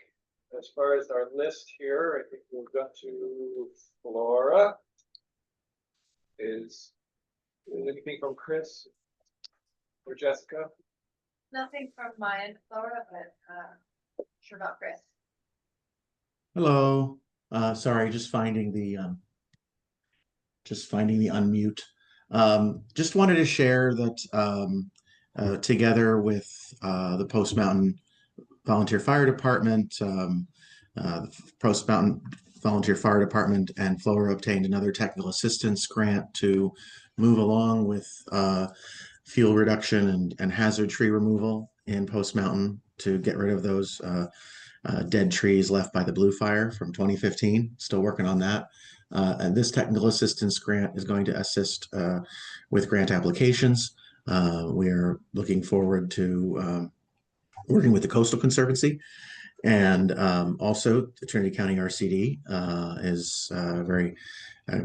as far as our list here, I think we'll go to Flora. Is anything from Chris or Jessica? Nothing from mine, Laura, but sure about Chris. Hello. Sorry, just finding the unmute. Just wanted to share that together with the Post Mountain Volunteer Fire Department, the Post Mountain Volunteer Fire Department and Flora obtained another technical assistance grant to move along with fuel reduction and hazard tree removal in Post Mountain to get rid of those dead trees left by the Blue Fire from 2015. Still working on that. And this technical assistance grant is going to assist with grant applications. We're looking forward to working with the Coastal Conservancy, and also the Trinity County RCD is very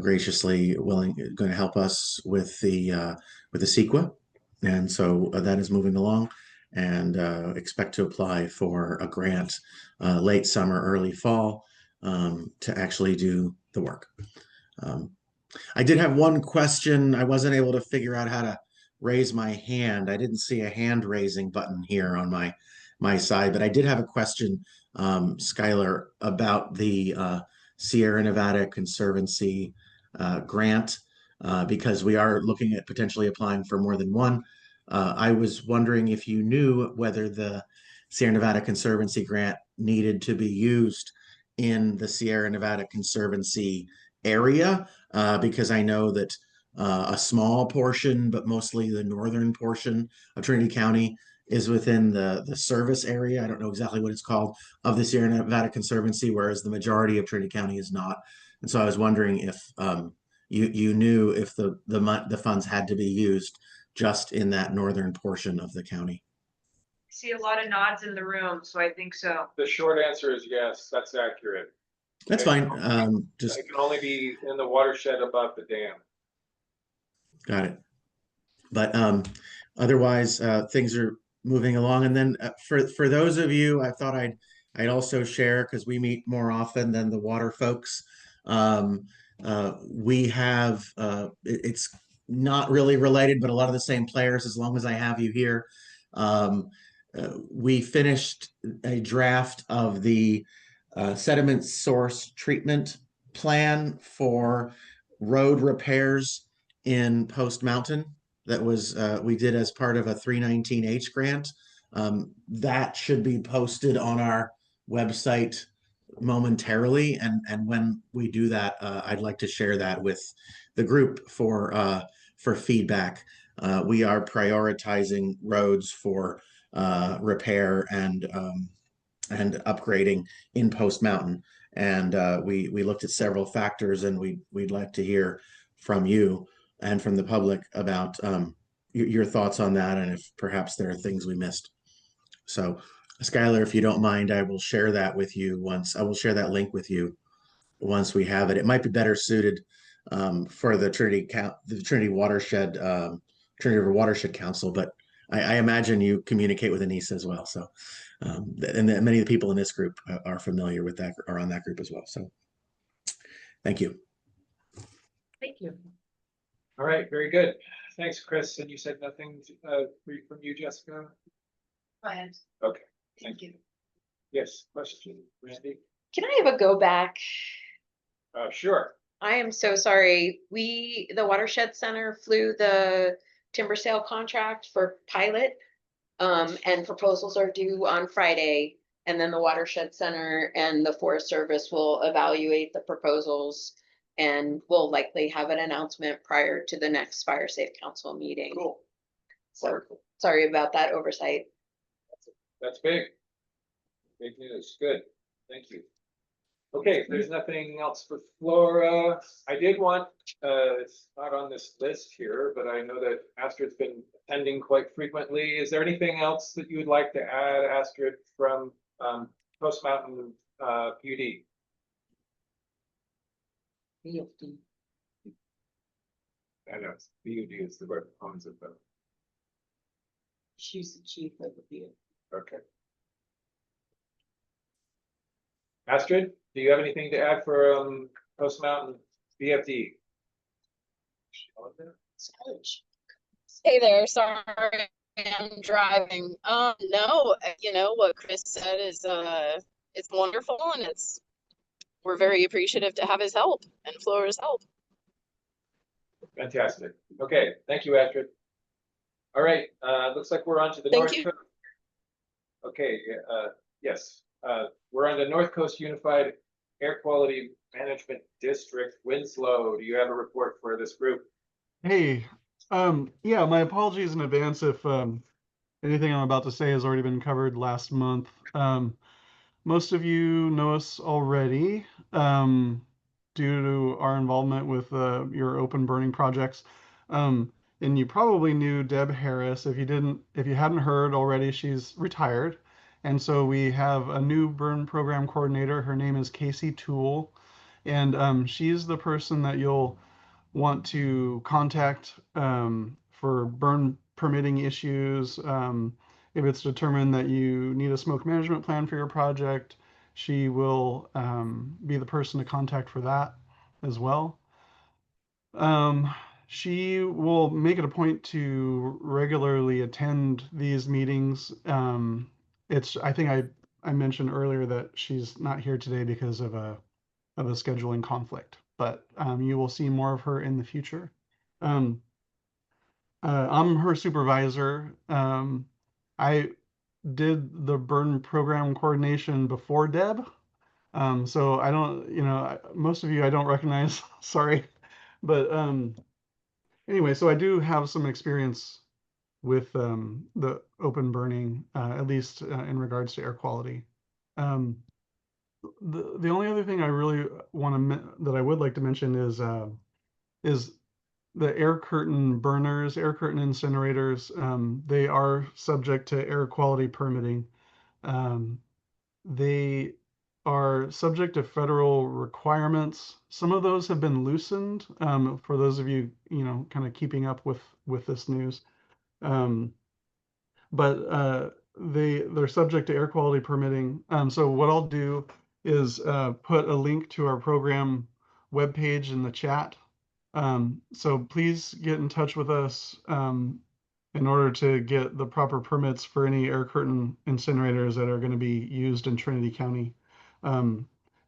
graciously going to help us with the CEQA, and so that is moving along, and expect to apply for a grant late summer, early fall to actually do the work. I did have one question. I wasn't able to figure out how to raise my hand. I didn't see a hand raising button here on my side, but I did have a question, Skylar, about the Sierra Nevada Conservancy grant, because we are looking at potentially applying for more than one. I was wondering if you knew whether the Sierra Nevada Conservancy grant needed to be used in the Sierra Nevada Conservancy area, because I know that a small portion, but mostly the northern portion of Trinity County is within the service area. I don't know exactly what it's called, of the Sierra Nevada Conservancy, whereas the majority of Trinity County is not. And so I was wondering if you knew if the funds had to be used just in that northern portion of the county. See a lot of nods in the room, so I think so. The short answer is yes, that's accurate. That's Okay. fine. Just It can only be in the watershed above the dam. got it. But otherwise, things are moving along. And then for those of you, I thought I'd also share, because we meet more often than the water folks. We have it's not really related, but a lot of the same players. As long as I have you here, we finished a draft of the sediment source treatment plan for road repairs in Post Mountain. That was we did as part of a 319H grant. That should be posted on our website momentarily, and when we do that, I'd like to share that with the group for feedback. We are prioritizing roads for repair and upgrading in Post Mountain, and we looked at several factors, and we'd like to hear from you and from the public about your thoughts on that, and if perhaps there are things we missed. So, Skylar, if you don't mind, I will share that with you once. I will share that link with you once we have it. It might be better suited for the Trinity Watershed, Trinity River Watershed Council, but I imagine you communicate with Anissa as well. So, and many of the people in this group are familiar with that, are on that group as well. So, thank you. Thank you. All right, very good. Thanks, Chris. And you said nothing from you, Jessica? Fine. Okay, thank you. Yes, question, Randy? Can I have a go back? Sure. I am so sorry. The Watershed Center flew the timber sale contract for pilot, and proposals are due on Friday. And then the Watershed Center and the Forest Service will evaluate the proposals, and we'll likely have an announcement prior to the next Fire Safe Council meeting. Cool. So sorry about that oversight. That's big. Big news. Good. Thank you. Okay, if there's nothing else for Flora. I did want, it's not on this list here, but I know that Astrid's been attending quite frequently. Is there anything else that you would like to add, Astrid, from Post Mountain PUD? BFD. I know PUD is the word owns it, but She's the chief of the BFD. okay. Astrid, do you have anything to add for Post Mountain BFD? Hey there, sorry, I'm driving. No, you know, what Chris said is, it's wonderful and we're very appreciative to have his help and Flora's help. Fantastic. Okay, thank you, Astrid. All right, looks like we're on to the Thank North you. Coast. Okay, yes, we're on the North Coast Unified Air Quality Management District. Winslow, do you have a report for this group? Hey, yeah, my apologies in advance if anything I'm about to say has already been covered last month. Most of you know us already due to our involvement with your open burning projects. And you probably knew Deb Harris. If you hadn't heard already, she's retired. And so we have a new burn program coordinator. Her name is Casey Toole. And she's the person that you'll want to contact for burn permitting issues. If it's determined that you need a smoke management plan for your project, she will be the person to contact for that as well. She will make it a point to regularly attend these meetings. I think I mentioned earlier that she's not here today because of a scheduling conflict, but you will see more of her in the future. I'm her supervisor. I did the burn program coordination before Deb. So I don't, most of you I don't recognize, sorry. But anyway, so I do have some experience with the open burning, at least in regards to air quality. The only other thing I really that I would like to mention is the air curtain burners, air curtain incinerators. They are subject to air quality permitting. They are subject to federal requirements. Some of those have been loosened, for those of you, kind of keeping up with this news. But they're subject to air quality permitting. So what I'll do is put a link to our program webpage in the chat. So please get in touch with us in order to get the proper permits for any air curtain incinerators that are going to be used in Trinity County.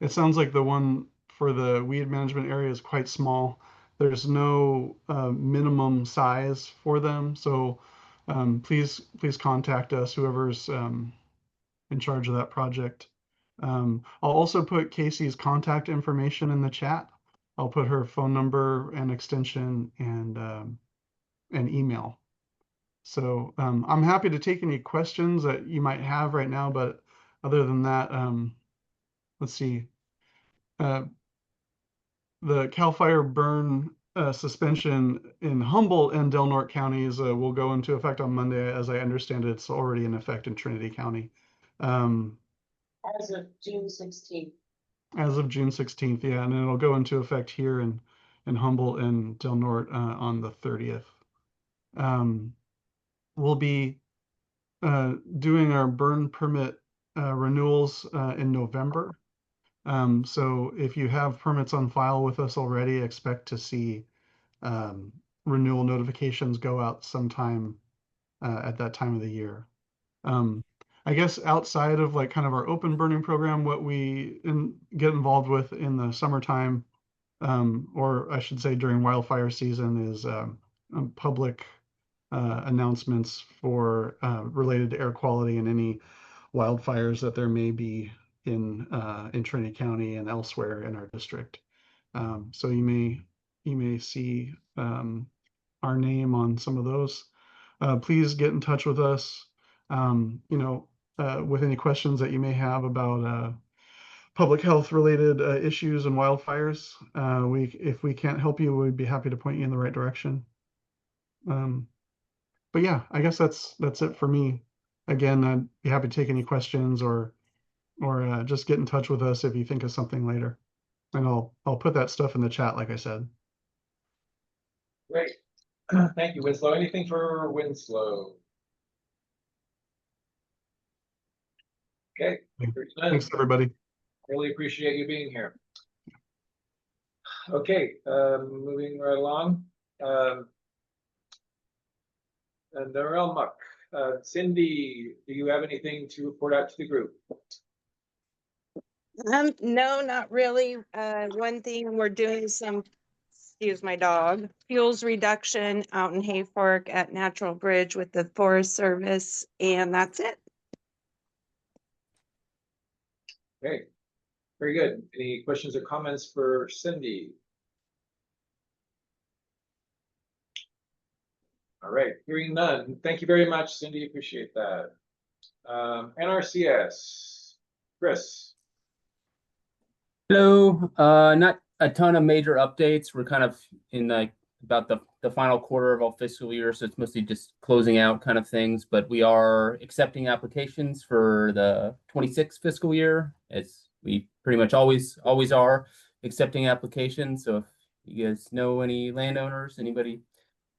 It sounds like the one for the weed management area is quite small. There's no minimum size for them. So please contact us, whoever's in charge of that project. I'll also put Casey's contact information in the chat. I'll put her phone number and extension and email. So I'm happy to take any questions that you might have right now, but other than that, let's see. The CAL FIRE burn suspension in Humboldt and Del Norte counties will go into effect on Monday. As I understand it, it's already in effect in Trinity County. As of June 16th. As of June 16th, yeah, and then it'll go into effect here in Humboldt and Del Norte on the 30th. We'll be doing our burn permit renewals in November. So if you have permits on file with us already, expect to see renewal notifications go out sometime at that time of the year. I guess outside of like kind of our open burning program, what we get involved with in the summertime, or I should say during wildfire season, is public announcements for related to air quality and any wildfires that there may be in Trinity County and elsewhere in our district. So you may see our name on some of those. Please get in touch with us. With any questions that you may have about public health related issues and wildfires. If we can't help you, we'd be happy to point you in the right direction. But yeah, I guess that's it for me. Again, I'd be happy to take any questions or just get in touch with us if you think of something later. And I'll put that stuff in the chat, like I said. Great. Thank you, Winslow. Anything for Winslow? Okay. Thanks, everybody. Really appreciate you being here. Okay, moving right along. And Darrell Muck. Cindy, do you have anything to report out to the group? No, not really. One thing, we're doing some, excuse my dog, fuels reduction out in Hayfork at Natural Bridge with the Forest Service, and that's it. Okay, very good. Any questions or comments for Cindy? All right, hearing none. Thank you very much, Cindy. Appreciate that. NRCS, Chris. Hello, not a ton of major updates. We're kind of in about the final quarter of our fiscal year, so it's mostly just closing out kind of things, but we are accepting applications for the 26th fiscal year, as we pretty much always are accepting applications. So if you guys know any landowners, anybody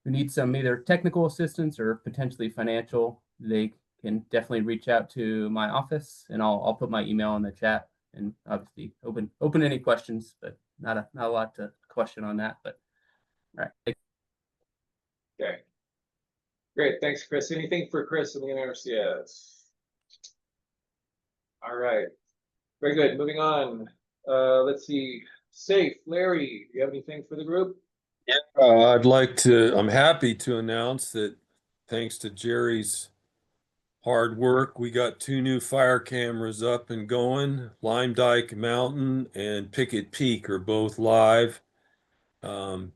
who needs some either technical assistance or potentially financial, they can definitely reach out to my office, and I'll put my email in the chat. And obviously open any questions, but not a lot to question on that. But all right. Okay. Great. Thanks, Chris. Anything for Chris in the NRCS? All right. Very good. Moving on. Let's see. Safe. Larry, do you have anything for the group? Yeah, I'm happy to announce that thanks to Jerry's hard work, we got 2 new fire cameras up and going. Lime Dyke Mountain and Picket Peak are both live. And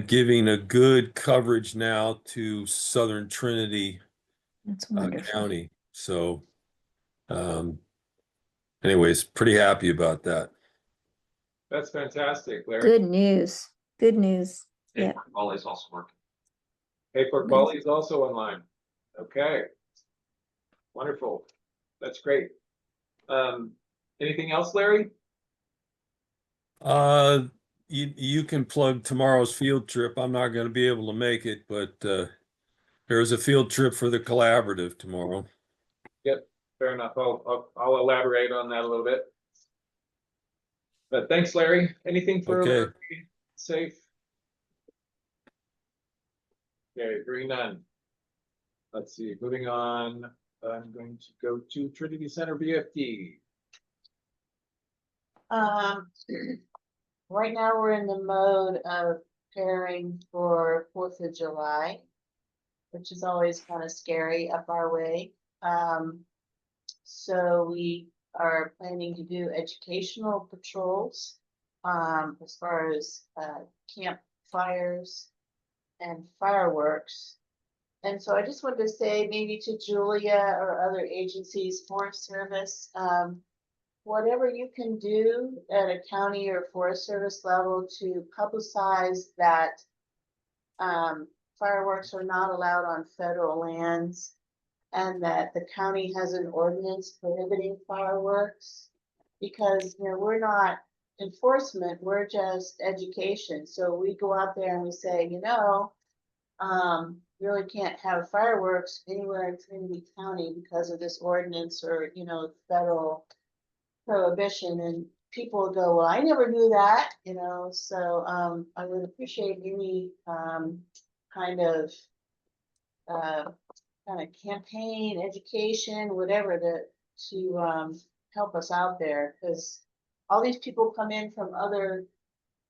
giving a good coverage now to Southern Trinity County. So anyways, pretty happy about that. That's fantastic, Larry. Good news. Good news. Yeah. Volley's also working. Hayfork Volley is also online. Okay. Wonderful. That's great. Anything else, Larry? You can plug tomorrow's field trip. I'm not going to be able to make it, but there's a field trip for the collaborative tomorrow. Yep, fair enough. I'll elaborate on that a little bit. But thanks, Larry. Anything for Larry? Safe? Okay, hearing none. Let's see, moving on. I'm going to go to Trinity Center VFD. Right now we're in the mode of preparing for 4th of July, which is always kind of scary up our way. So we are planning to do educational patrols as far as campfires and fireworks. And so I just wanted to say maybe to Julia or other agencies, Forest Service, whatever you can do at a county or Forest Service level to publicize that fireworks are not allowed on federal lands, and that the county has an ordinance prohibiting fireworks, because we're not enforcement, we're just education. So we go out there and we say, really can't have fireworks anywhere in Trinity County because of this ordinance or federal prohibition, and people go, well, I never knew that, so I would appreciate any kind of campaign, education, whatever, to help us out there, because all these people come in from other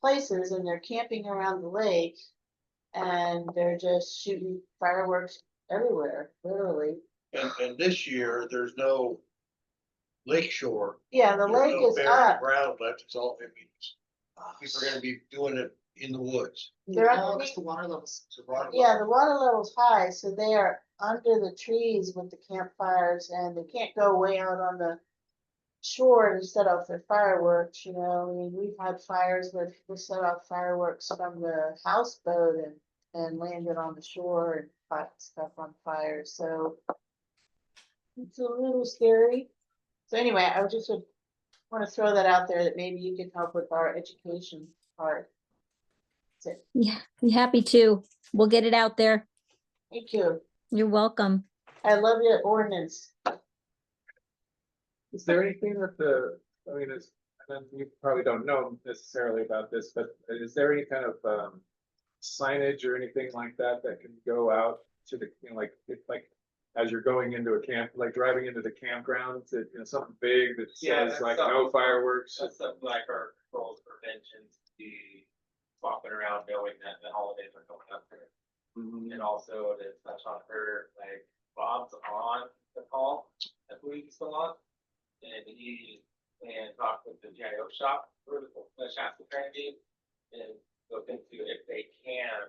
places and they're camping around the lake and they're just shooting fireworks everywhere, literally. And this year, there's no lake shore. Yeah, the lake is up. Ground left, it's all, people are gonna be doing it in the woods. They're underneath the water levels. Yeah, the water level's high, so they are under the trees with the campfires, and they can't go way out on the shore to set off their fireworks, you know, I mean, we've had fires where people set off fireworks from the houseboat and landed on the shore and caught stuff on fire, so it's a little scary. So anyway, I would just want to throw that out there that maybe you could help with our education part. That's it. Yeah, I'm happy to. We'll get it out there. Thank you. You're welcome. I love your ordinance. Is there anything that I mean, and you probably don't know necessarily about this, but is there any kind of signage or anything like that that can go out to the, you know, like as you're going into a camp, like driving into the campgrounds, that, you know, something big that says like no fireworks? That's something like our controls prevention to be walking around knowing that the holidays are going up there. And also to touch on her, like Bob's on the call that we still on. And he can talk with the GIO shop for the Shasta Trinity and look into if they can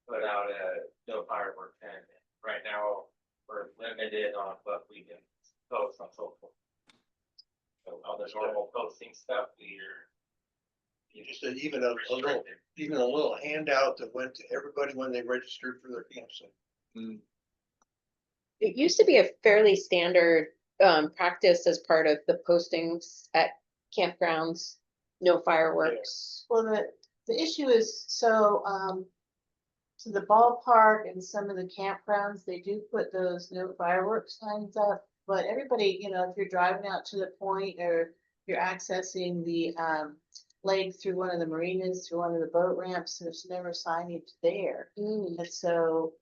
put out a no fireworks tent. Right now, we're limited on what we can post on social. So all the normal posting stuff, Just even a little handout that went to everybody when they registered for their campsite. It used to be a fairly standard practice as part of the postings at campgrounds, no fireworks. Well, the issue is, so, to the ballpark and some of the campgrounds, they do put those no fireworks signs up. But everybody, you know, if you're driving out to the point or you're accessing the, lake through one of the marinas, through one of the boat ramps, there's never signage there. And so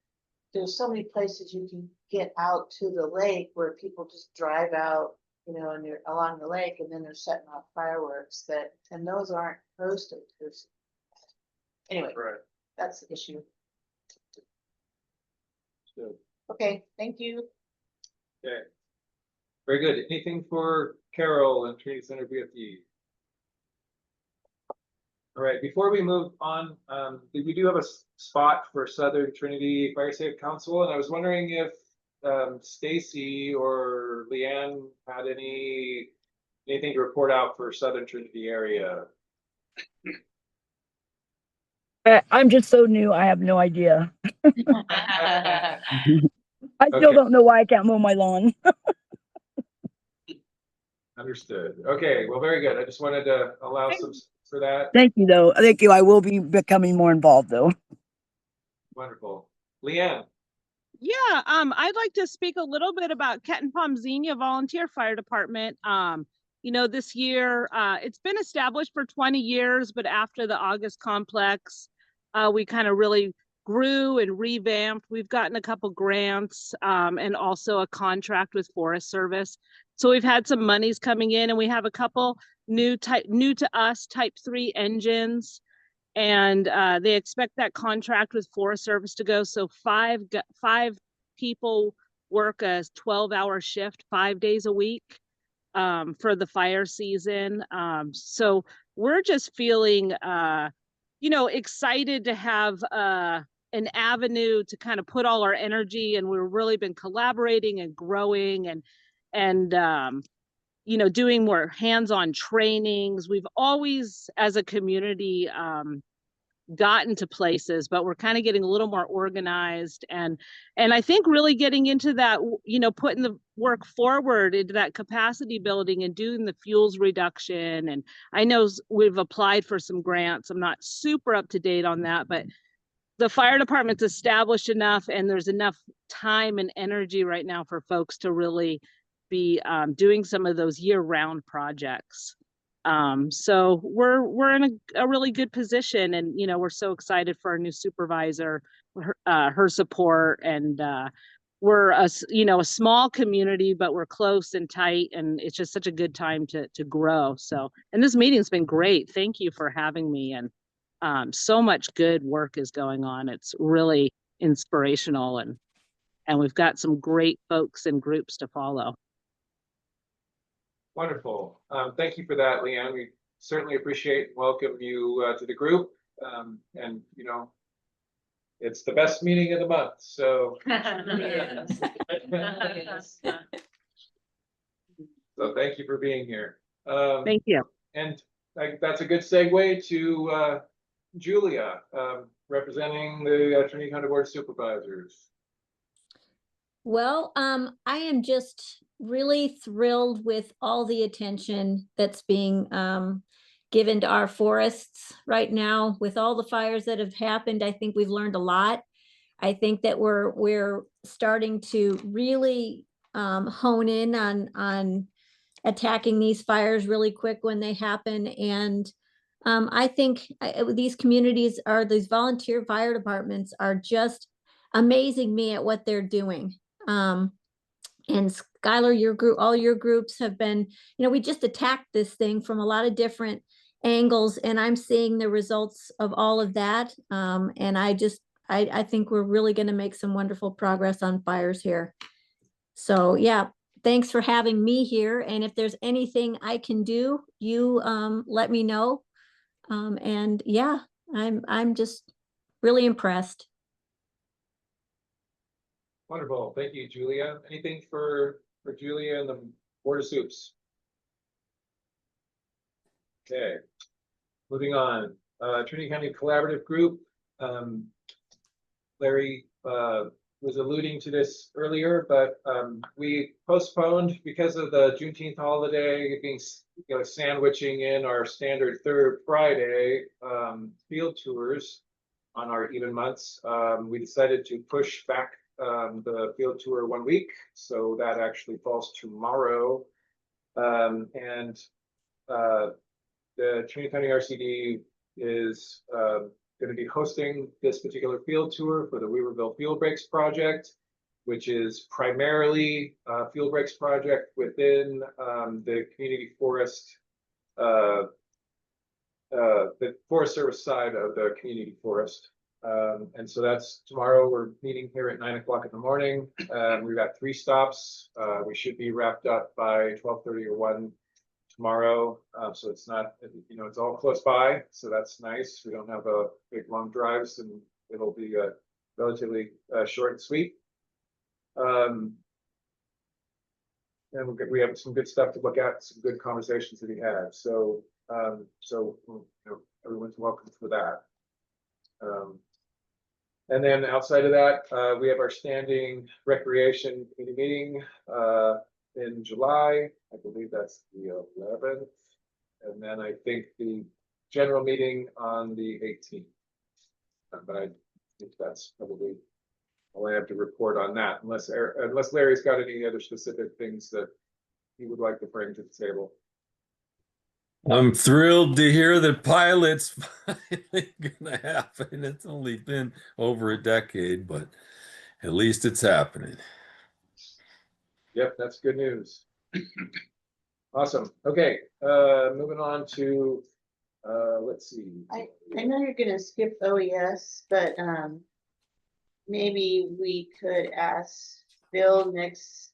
there's so many places you can get out to the lake where people just drive out, you know, and they're along the lake and then they're setting off fireworks and those aren't posted. Anyway, that's the issue. Good. Okay, thank you. Okay. Very good. Anything for Carol and Trinity Center BFD? All right, before we move on, we do have a spot for Southern Trinity Fire Safe Council, and I was wondering if Stacy or Leanne had anything to report out for Southern Trinity area. I'm just so new, I have no idea. I still Okay. don't know why I can't mow my lawn. Understood. Okay, well, very good. I just wanted to allow some for that. Thank you, though. Thank you. I will be becoming more involved, though. Wonderful. Leanne. Yeah, I'd like to speak a little bit about Kenton Palm Xenia Volunteer Fire Department. You know, this year, it's been established for 20 years, but after the August complex, we kind of really grew and revamped. We've gotten a couple grants and also a contract with Forest Service. So we've had some monies coming in, and we have a couple new to us type 3 engines. And they expect that contract with Forest Service to go. So five people work a 12-hour shift 5 days a week for the fire season. So we're just feeling, you know, excited to have an avenue to kind of put all our energy, and we've really been collaborating and growing and you know, doing more hands-on trainings. We've always, as a community, gotten to places, but we're kind of getting a little more organized and I think really getting into that, you know, putting the work forward into that capacity building and doing the fuels reduction. And I know we've applied for some grants. I'm not super up to date on that, but the fire department's established enough and there's enough time and energy right now for folks to really be doing some of those year-round projects. So we're in a really good position, and you know, we're so excited for our new supervisor, her support, and we're a small community, but we're close and tight, and it's just such a good time to grow. So, and this meeting's been great. Thank you for having me, and so much good work is going on. It's really inspirational, and we've got some great folks and groups to follow. Wonderful. Thank you for that, Leanne. We certainly appreciate and welcome you to the group. And, you know, it's the best meeting of the month, so. So thank you for being here. Thank you. And that's a good segue to Julia, representing the Trinity County Board of Supervisors. Well, I am just really thrilled with all the attention that's being given to our forests right now. With all the fires that have happened, I think we've learned a lot. I think that we're starting to really hone in on attacking these fires really quick when they happen. And I think these communities these volunteer fire departments are just amazing me at what they're doing. And Skylar, your group, all your groups have been, we just attacked this thing from a lot of different angles, and I'm seeing the results of all of that. And I think we're really going to make some wonderful progress on fires here. So yeah, thanks for having me here. And if there's anything I can do, you let me know. And yeah, I'm just really impressed. Wonderful. Thank you, Julia. Anything for Julia and the Board of Soups? Okay. Moving on. Trinity County Collaborative Group. Larry was alluding to this earlier, but we postponed because of the Juneteenth holiday being, sandwiching in our standard third Friday field tours on our even months. We decided to push back the field tour 1 week, so that actually falls tomorrow. And the Trinity County RCD is going to be hosting this particular field tour for the Weaverville Field Breaks Project, which is primarily a field breaks project within the community forest, the Forest Service side of the community forest. And so that's tomorrow. We're meeting here at 9 o'clock in the morning. We've got 3 stops. We should be wrapped up by 12:30 or 1 tomorrow. So it's not, it's all close by. So that's nice. We don't have a big long drives, and it'll be relatively short and sweet. And we have some good stuff to look at, some good conversations to be had. So, everyone's welcome for that. And then outside of that, we have our standing recreation committee meeting in July. I believe that's the 11th. And then I think the general meeting on the 18th. But I think that's probably all I have to report on that, unless Larry's got any other specific things that he would like to bring to the table. I'm thrilled to hear that pilot's finally gonna happen. It's only been over a decade, but at least it's happening. Yep, that's good news. Awesome. Okay, moving on to let's see. I know you're gonna skip OES, but maybe we could ask Bill next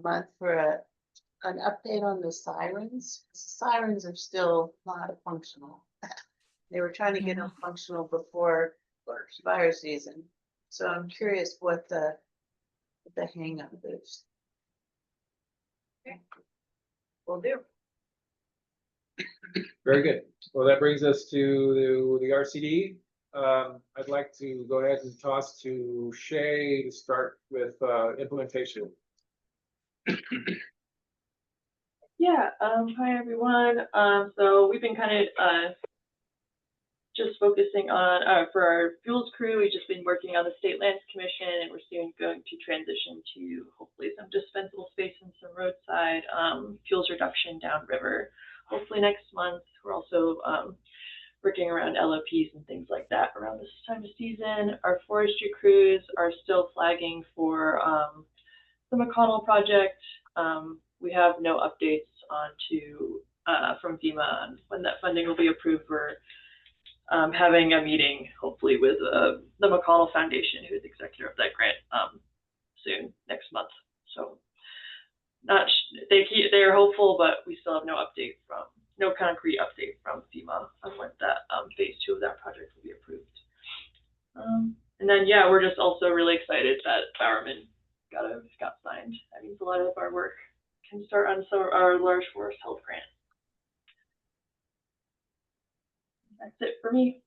month for an update on the sirens. Sirens are still not functional. They were trying to get them functional before fire season. So I'm curious what the hang up is. Okay. Will do. Very good. Well, that brings us to the RCD. I'd like to go ahead and toss to Shay to start with implementation. Yeah, hi everyone. So we've been kind of just focusing on for our fuels crew, we've just been working on the State Lands Commission, and we're soon going to transition to hopefully some dispensable space and some roadside fuels reduction downriver. Hopefully next month. We're also working around LOPs and things like that around this time of season. Our forestry crews are still flagging for the McConnell project. We have no updates from FEMA on when that funding will be approved. We're having a meeting hopefully with the McConnell Foundation, who is executor of that grant, soon next month. So they're hopeful, but we still have no concrete update from FEMA on when that phase 2 of that project will be approved. And then we're just also really excited that Bowerman got signed. That means a lot of our work can start on some of our large forest health grants. That's it for me.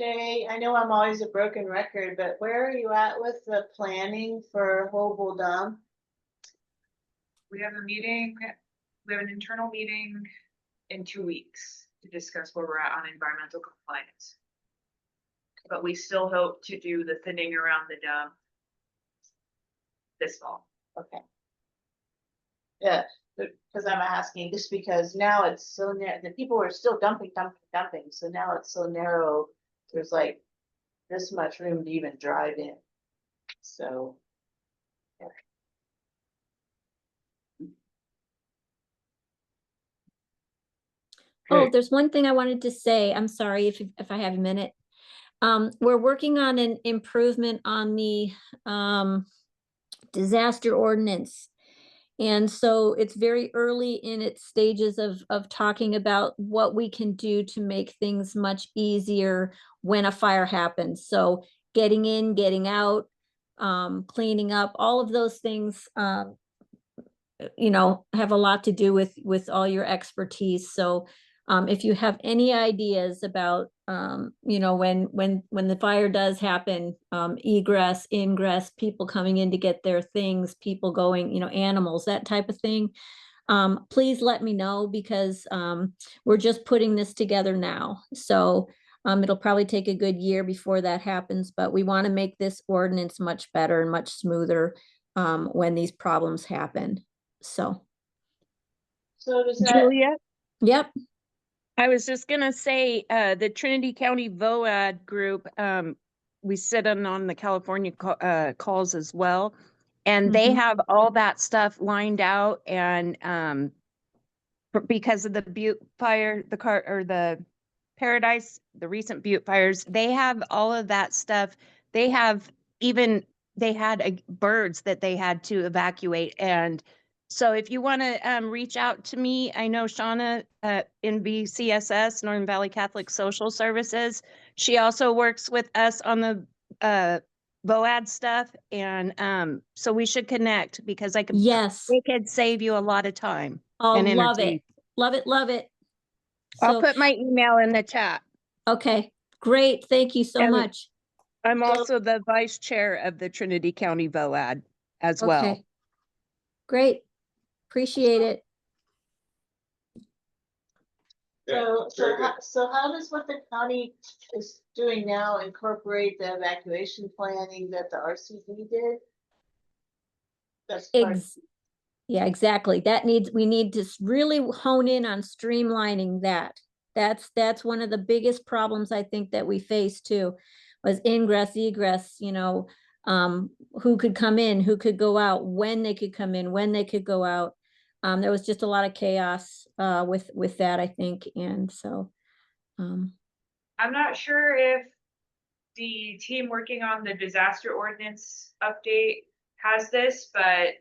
Jay, I know I'm always a broken record, but where are you at with the planning for Hobel Dam? We have a meeting, we have an internal meeting in 2 weeks to discuss where we're at on environmental compliance. But we still hope to do the thinning around the dam this fall. Okay. Yeah, because I'm asking just because now it's so narrow, the people are still dumping, so now it's so narrow, there's like this much room to even drive in. So. Yeah. Oh, there's one thing I wanted to say. I'm sorry if I have a minute. We're working on an improvement on the disaster ordinance. And so it's very early in its stages of talking about what we can do to make things much easier when a fire happens. So getting in, getting out, cleaning up, all of those things, you know, have a lot to do with all your expertise. So if you have any ideas about, you know, when the fire does happen, egress, ingress, people coming in to get their things, people going, you know, animals, that type of thing, please let me know, because we're just putting this together now. So it'll probably take a good year before that happens, but we want to make this ordinance much better and much smoother when these problems happen. So does that? Julia? Yep. I was just gonna say, the Trinity County VOAD group, we sit in on the California calls as well. And they have all that stuff lined out, and because of the Butte fire, the Paradise, the recent Butte fires, they have all of that stuff. They have they had birds that they had to evacuate. And so if you want to reach out to me, I know Shauna in BCSS, Northern Valley Catholic Social Services. She also works with us on the VOAD stuff. And so we should connect, because they could save you a lot of time. Oh, and love energy. it. Love it. Love it. I'll put my email in the chat. Okay, great. Thank you so And much. I'm also the vice chair of the Trinity County VOAD as well. Okay. Great. Appreciate it. So how does what the county is doing now incorporate the evacuation planning that the RCD did? That's part. Yeah, exactly. We need to really hone in on streamlining that. That's one of the biggest problems I think that we face too, was ingress, egress, you know, who could come in, who could go out, when they could come in, when they could go out. There was just a lot of chaos with that, I think. And so I'm not sure if the team working on the disaster ordinance update has this, but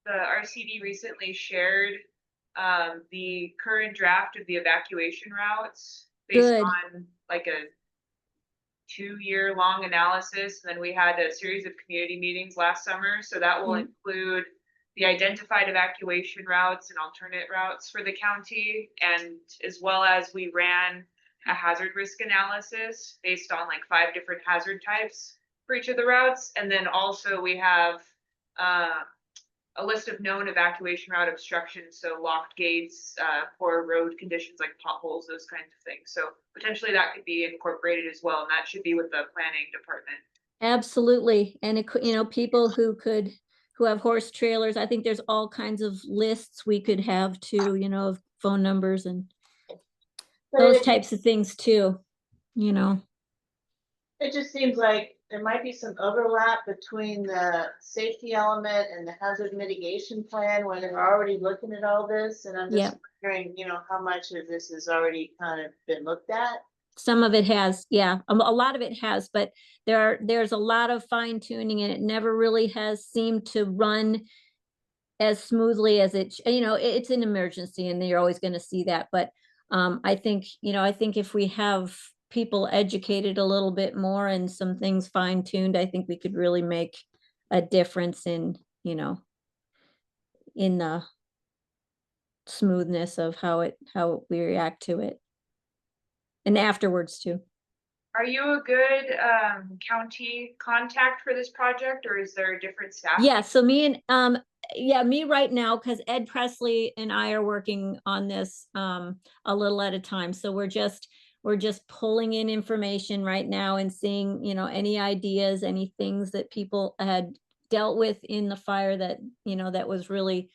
the RCD recently shared the current draft of the evacuation routes based on like a 2-year long analysis. And then we had a series of community meetings last summer. So that will include the identified evacuation routes and alternate routes for the county, and as well as we ran a hazard risk analysis based on like 5 different hazard types for each of the routes. And then also we have a list of known evacuation route obstructions, so locked gates, poor road conditions like potholes, those kinds of things. So potentially that could be incorporated as well, and that should be with the planning department. absolutely. And it could, you know, people who have horse trailers, I think there's all kinds of lists we could have too, you know, of phone numbers and those types of things too, you know. It just seems like there might be some overlap between the safety element and the hazard mitigation plan when they're already looking at all this. And I'm just wondering, you know, how much of this has already kind of been looked at. Some of it has, yeah, a lot of it has, but there's a lot of fine tuning, and it never really has seemed to run as smoothly as it, you know, it's an emergency and you're always going to see that. But I think, you know, I think if we have people educated a little bit more and some things fine tuned, I think we could really make a difference in, you know, in the smoothness of how we react to it. And afterwards too. Are you a good county contact for this project, or is there a different staff? Yeah, so me right now, because Ed Presley and I are working on this a little at a time. So we're just pulling in information right now and seeing, any ideas, any things that people had dealt with in the fire that, that was really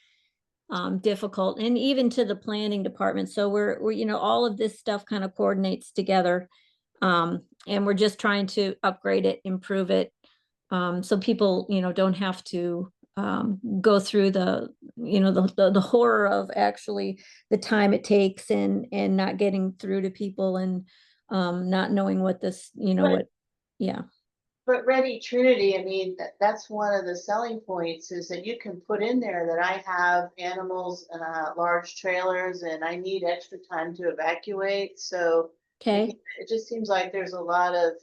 difficult, and even to the planning department. So we're all of this stuff kind of coordinates together. And we're just trying to upgrade it, improve it, so people, don't have to go through the horror of actually the time it takes and not getting through to people and not knowing what this, yeah. But Ready Trinity, I mean, that's one of the selling points is that you can put in there that I have animals and large trailers and I need extra time to evacuate. So Okay. it just seems like there's a lot of,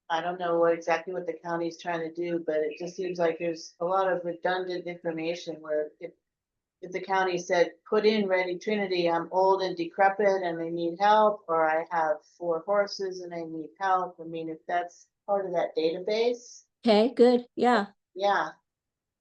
I don't know exactly what the county's trying to do, but it just seems like there's a lot of redundant information where if the county said, put in Ready Trinity, I'm old and decrepit and I need help, or I have 4 horses and I need help. I mean, if that's part of that database. Okay, good. Yeah. Yeah.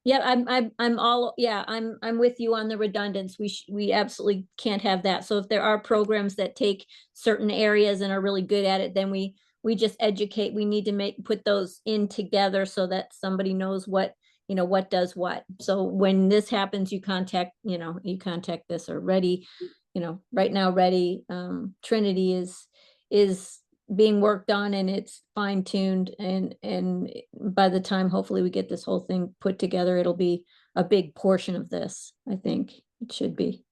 Yeah, I'm with you on the redundance. We absolutely can't have that. So if there are programs that take certain areas and are really good at it, then we just educate. We need to put those in together so that somebody knows what does what. So when this happens, you contact this, or Ready, right now Ready Trinity is being worked on, and it's fine tuned, and by the time hopefully we get this whole thing put together, it'll be a big portion of this. I think it should be.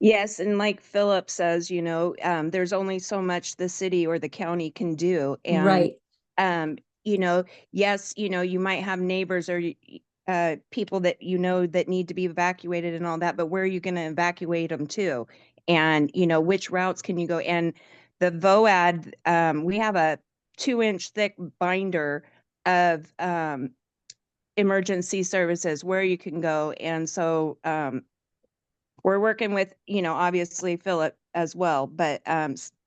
Yes, and like Philip says, there's only so much the city or the county can do. And Right. Yes, you might have neighbors or people that that need to be evacuated and all that, but where are you going to evacuate them to? And which routes can you go? And the VOAD, we have a 2-inch thick binder of emergency services where you can go. And so we're working with, obviously Philip as well, but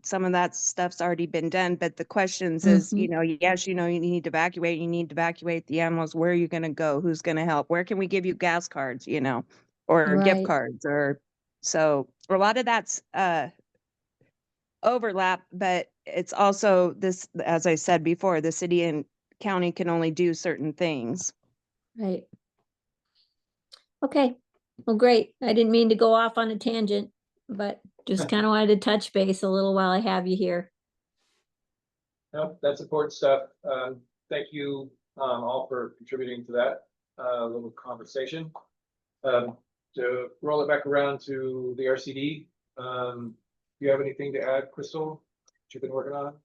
some of that stuff's already been done. But the questions is, yes, you need to evacuate the animals. Where are you going to go? Who's going to help? Where can we give you gas cards, or gift Right. cards? Or so a lot of that's overlap, but it's also this, as I said before, the city and county can only do certain things. Right. Okay. Well, great. I didn't mean to go off on a tangent, but just kind of wanted to touch base a little while I have you here. No, that's important stuff. Thank you all for contributing to that little conversation. To roll it back around to the RCD, do you have anything to add, Crystal, that you've been working on?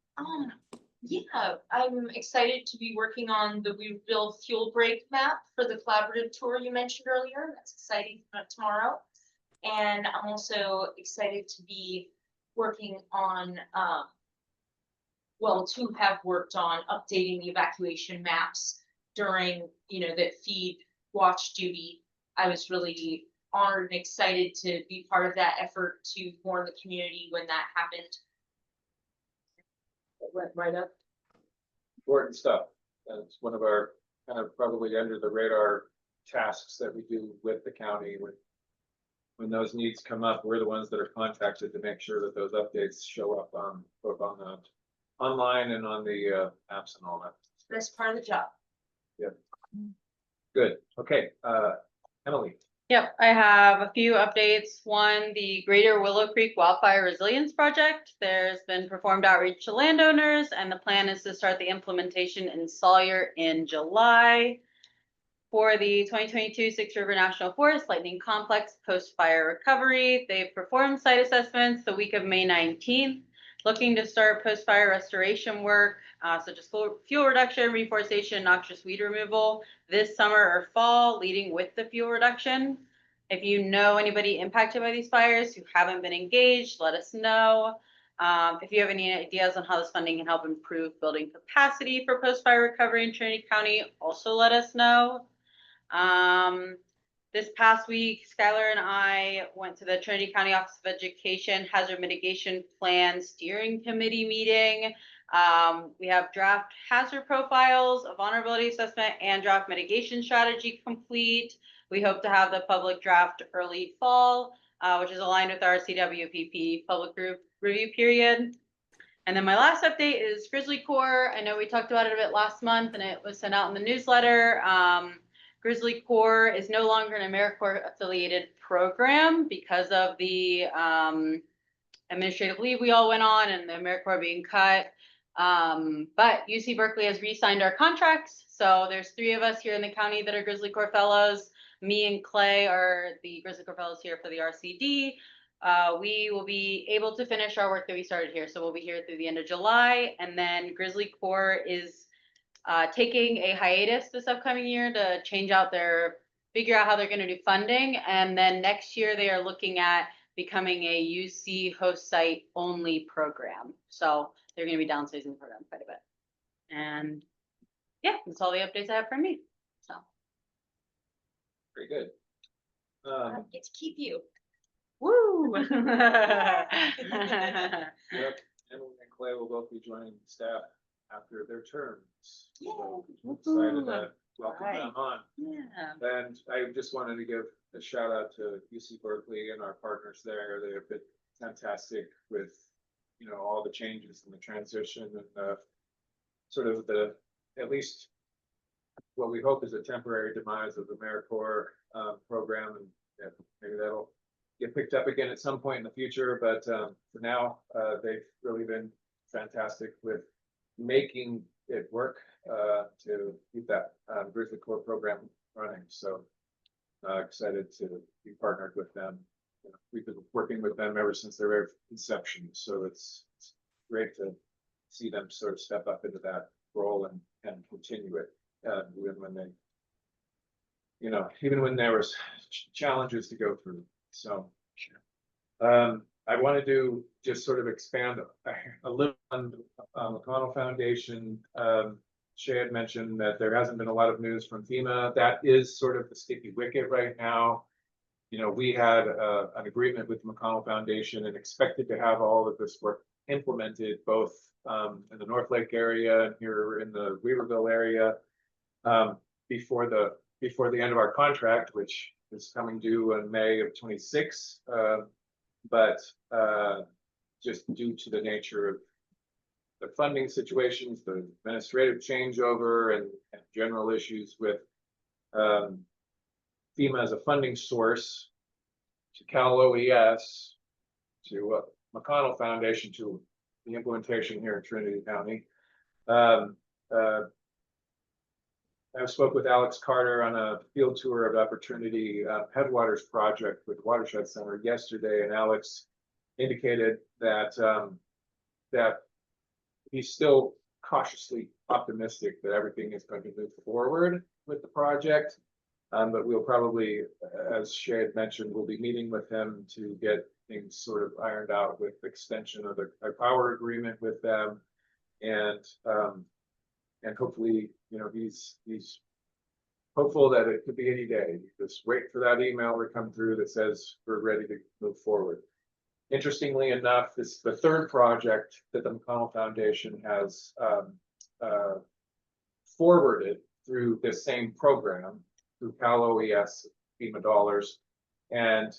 Yeah, I'm excited to be working on the Weeville fuel break map for the collaborative tour you mentioned earlier. That's exciting for tomorrow. And I'm also excited to be working on, to have worked on updating the evacuation maps during, that feed watch duty. I was really honored and excited to be part of that effort to warn the community when that happened. It went right up. Important stuff. That's one of our kind of probably under the radar tasks that we do with the county. When those needs come up, we're the ones that are contacted to make sure that those updates show up both on the online and on the apps and all that. That's part of the job. Yeah. Good. Okay. Emily. Yep, I have a few updates. One, the Greater Willow Creek Wildfire Resilience Project. There's been performed outreach to landowners, and the plan is to start the implementation in Sawyer in July. For the 2022 Six River National Forest Lightning Complex post-fire recovery, they've performed site assessments the week of May 19th, looking to start post-fire restoration work, such as fuel reduction, reforestation, noxious weed removal this summer or fall, leading with the fuel reduction. If you know anybody impacted by these fires who haven't been engaged, let us know. If you have any ideas on how this funding can help improve building capacity for post-fire recovery in Trinity County, also let us know. This past week, Skylar and I went to the Trinity County Office of Education Hazard Mitigation Plan Steering Committee meeting. We have draft hazard profiles, a vulnerability assessment, and draft mitigation strategy complete. We hope to have the public draft early fall, which is aligned with our CWPP public group review period. And then my last update is Grizzly Corps. I know we talked about it a bit last month and it was sent out in the newsletter. Grizzly Corps is no longer an AmeriCorps affiliated program because of the administrative leave we all went on and the AmeriCorps being cut. But UC Berkeley has re-signed our contracts. So there's 3 of us here in the county that are Grizzly Corps fellows. Me and Clay are the Grizzly Corps fellows here for the RCD. We will be able to finish our work that we started here. So we'll be here through the end of July. And then Grizzly Corps is taking a hiatus this upcoming year to figure out how they're going to do funding. And then next year they are looking at becoming a UC host site only program. So they're going to be downsizing the program quite a bit. And yeah, that's all the updates I have from me. So Very good. Get to keep you. woo. Yep, Emily and Clay will both be joining staff after their terms. So I'm excited to welcome them on. Yeah. And I just wanted to give a shout out to UC Berkeley and our partners there. They have been fantastic with, you know, all the changes and the transition and sort of at least what we hope is a temporary demise of the AmeriCorps program, and yeah, maybe that'll get picked up again at some point in the future. But for now, they've really been fantastic with making it work to keep that Grizzly Corps program running. So excited to be partnered with them. You know, we've been working with them ever since their very inception. So it's great to see them sort of step up into that role and continue it even when they, you know, even when there was challenges to go through. So I want to just sort of expand a little on McConnell Foundation. Shay had mentioned that there hasn't been a lot of news from FEMA. That is sort of the sticky wicket right now. You know, we had an agreement with the McConnell Foundation and expected to have all of this work implemented both in the North Lake area and here in the Weaverville area before the end of our contract, which is coming due in May of 26. But just due to the nature of the funding situations, the administrative changeover, and general issues with FEMA as a funding source to Cal OES, to McConnell Foundation, to the implementation here in Trinity County. I spoke with Alex Carter on a field tour of the Opportunity Headwaters project with Watershed Center yesterday, and Alex indicated that that he's still cautiously optimistic that everything is going to move forward with the project. But we'll probably, as Shay had mentioned, we'll be meeting with him to get things sort of ironed out with extension of the power agreement with them, and hopefully, you know, he's hopeful that it could be any day. Just wait for that email to come through that says we're ready to move forward. Interestingly enough, this is the third project that the McConnell Foundation has forwarded through this same program, through Cal OES FEMA dollars, and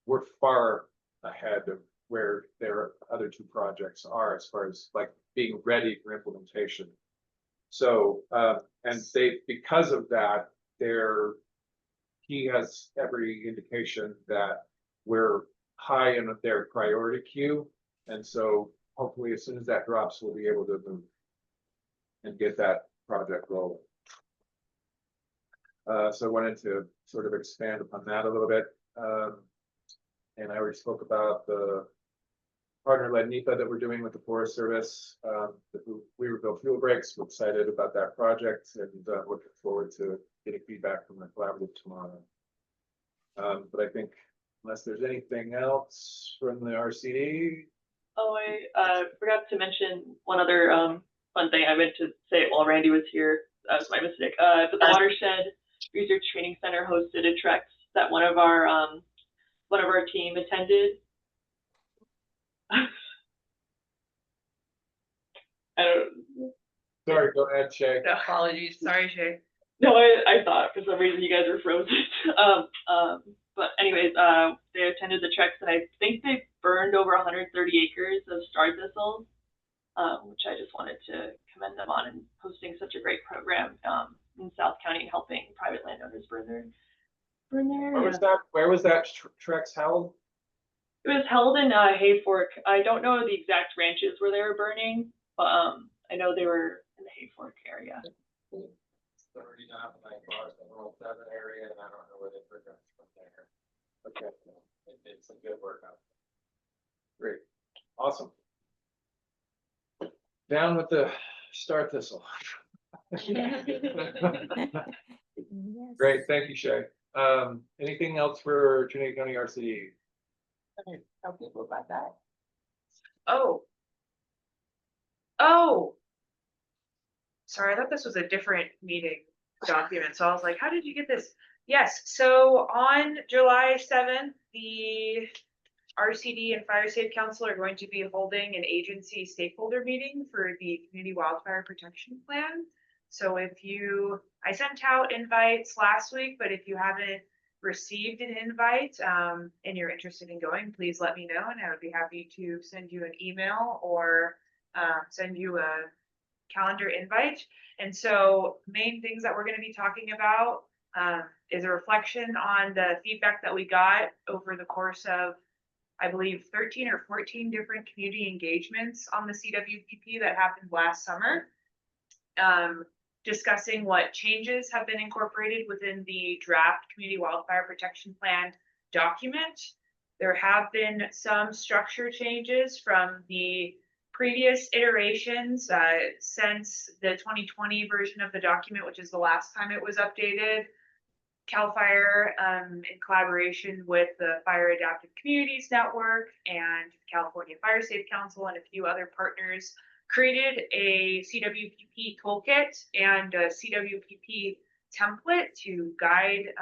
we're far ahead of where their other 2 projects are as far as like being ready for implementation. So and they, because of that, he has every indication that we're high in their priority queue, and so hopefully as soon as that drops, we'll be able to move and get that project rolling. So I wanted to sort of expand upon that a little bit. And I already spoke about the partner-led NEPA that we're doing with the Forest Service, the Weaverville fuel breaks. We're excited about that project and looking forward to getting feedback from the collaborative tomorrow. But I think unless there's anything else from the RCD. Oh, I forgot to mention one other fun thing. I meant to say it while Randy was here. That was my mistake. But the watershed Research Training Center hosted a Trex that one of our team attended. I don't. Sorry, go ahead, Shay. No, apologies. Sorry, Shay. No, I thought for some reason you guys were frozen. But anyways, they attended the Trex, and I think they burned over 130 acres of star thistles, which I just wanted to commend them on and hosting such a great program in South County and helping private landowners burn their. Where was that Trex held? It was held in Hayfork. I don't know the exact ranches where they were burning, but I know they were in the Hayfork area. 39 bars, the Rural 7 area, and I don't know where they progressed from there. Okay, it's a good workout. Great, awesome. Down with the star thistle. Great, thank you, Shay. Anything else for Trinity County RCD? Tell people about that. Oh. Sorry, I thought this was a different meeting document, so I was like, how did you get this? Yes, so on July 7th, the RCD and Fire Safe Council are going to be holding an agency stakeholder meeting for the Community Wildfire Protection Plan. So I sent out invites last week, but if you haven't received an invite and you're interested in going, please let me know, and I would be happy to send you an email or send you a calendar invite. And so main things that we're going to be talking about is a reflection on the feedback that we got over the course of, I believe, 13 or 14 different community engagements on the CWPP that happened last summer. Discussing what changes have been incorporated within the draft Community Wildfire Protection Plan document. There have been some structure changes from the previous iterations since the 2020 version of the document, which is the last time it was updated. CAL FIRE, in collaboration with the Fire Adaptive Communities Network and California Fire Safe Council and a few other partners, created a CWPP toolkit and a CWPP template to guide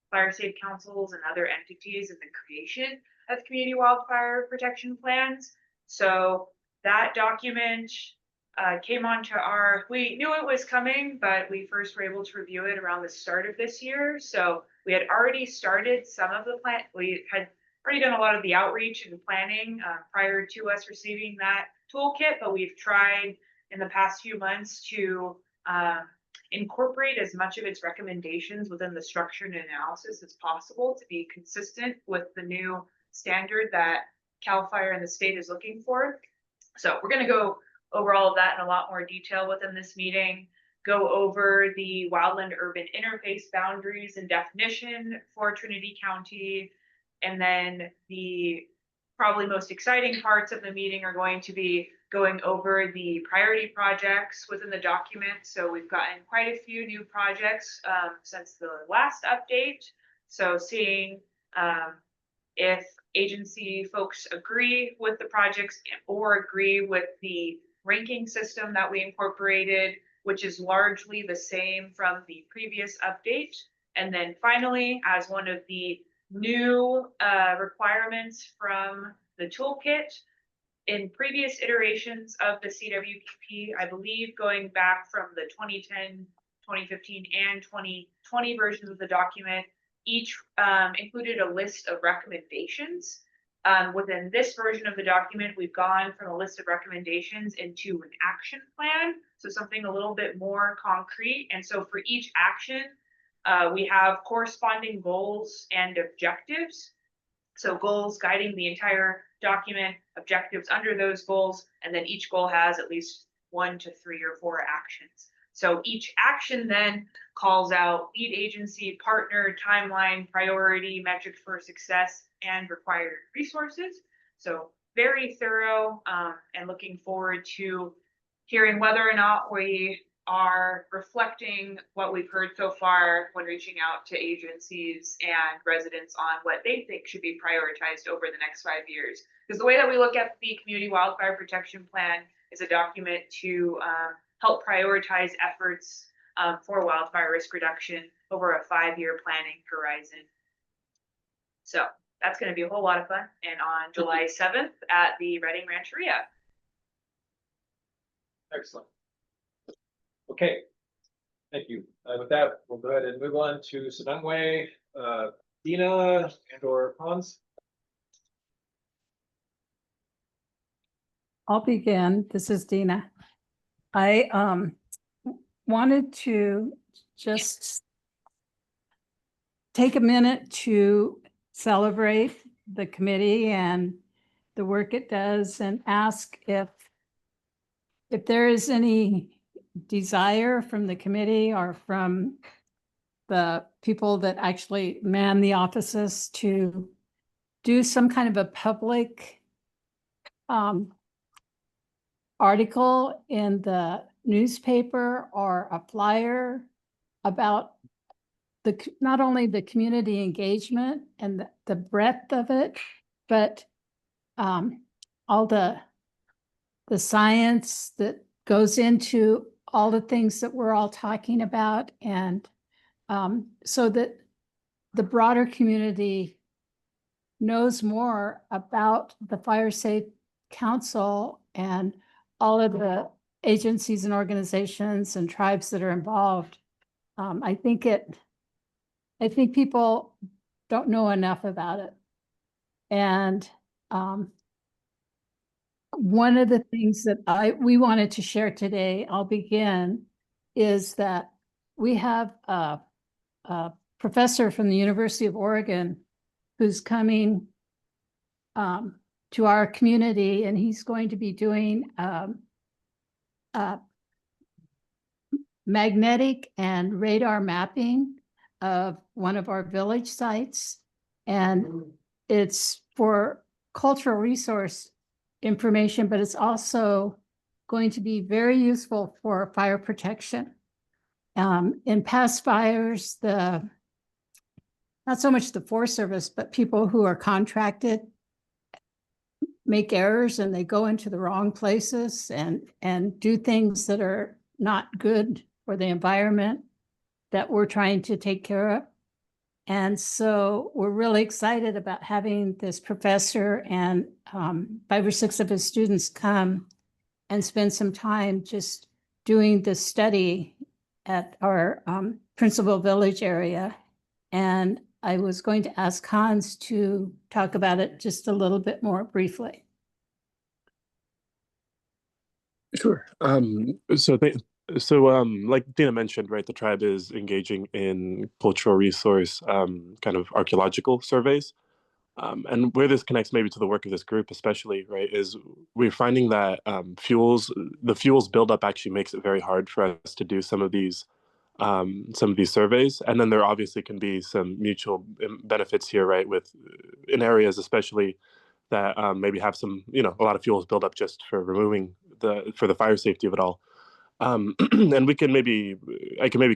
fire safe councils and other entities in the creation of community wildfire protection plans. So that document came onto we knew it was coming, but we first were able to review it around the start of this year. So we had already started some of the plan. We had already done a lot of the outreach and planning prior to us receiving that toolkit, but we've tried in the past few months to incorporate as much of its recommendations within the structure and analysis as possible to be consistent with the new standard that CAL FIRE and the state is looking for. So we're going to go over all of that in a lot more detail within this meeting, go over the wildland urban interface boundaries and definition for Trinity County, and then the probably most exciting parts of the meeting are going to be going over the priority projects within the document. So we've gotten quite a few new projects since the last update. So seeing if agency folks agree with the projects or agree with the ranking system that we incorporated, which is largely the same from the previous update. And then finally, as one of the new requirements from the toolkit, in previous iterations of the CWPP, I believe going back from the 2010, 2015, and 2020 versions of the document, each included a list of recommendations. Within this version of the document, we've gone from a list of recommendations into an action plan, so something a little bit more concrete. And so for each action, we have corresponding goals and objectives. So goals guiding the entire document, objectives under those goals, and then each goal has at least 1 to 3 or 4 actions. So each action then calls out lead agency, partner, timeline, priority, metrics for success, and required resources. So very thorough, and looking forward to hearing whether or not we are reflecting what we've heard so far when reaching out to agencies and residents on what they think should be prioritized over the next 5 years. Because the way that we look at the Community Wildfire Protection Plan is a document to help prioritize efforts for wildfire risk reduction over a 5-year planning horizon. So that's going to be a whole lot of fun. And on July 7th at the Reading Rancheria. Excellent. Okay. Thank you. With that, we'll go ahead and move on to Sanangwe, Dina and or Hans. I'll begin. This is Dina. I wanted to just take a minute to celebrate the committee and the work it does and ask if there is any desire from the committee or from the people that actually man the offices to do some kind of a public article in the newspaper or a flyer about not only the community engagement and the breadth of it, but all the science that goes into all the things that we're all talking about, and so that the broader community knows more about the Fire Safe Council and all of the agencies and organizations and tribes that are involved. I think people don't know enough about it. And one of the things that we wanted to share today, I'll begin, is that we have a professor from the University of Oregon who's coming to our community, and he's going to be doing magnetic and radar mapping of one of our village sites. And it's for cultural resource information, but it's also going to be very useful for fire protection. In past fires, not so much the Forest Service, but people who are contracted make errors and they go into the wrong places and do things that are not good for the environment that we're trying to take care of. And so we're really excited about having this professor and 5 or 6 of his students come and spend some time just doing this study at our Principal Village area. And I was going to ask Hans to talk about it just a little bit more briefly. Sure. Like Dina mentioned, right, the tribe is engaging in cultural resource kind of archaeological surveys. And where this connects maybe to the work of this group especially, right, is we're finding that the fuels buildup actually makes it very hard for us to do some of these surveys. And then there obviously can be some mutual benefits here, right, in areas especially that maybe have some, a lot of fuels build up just for removing for the fire safety of it all. And I can maybe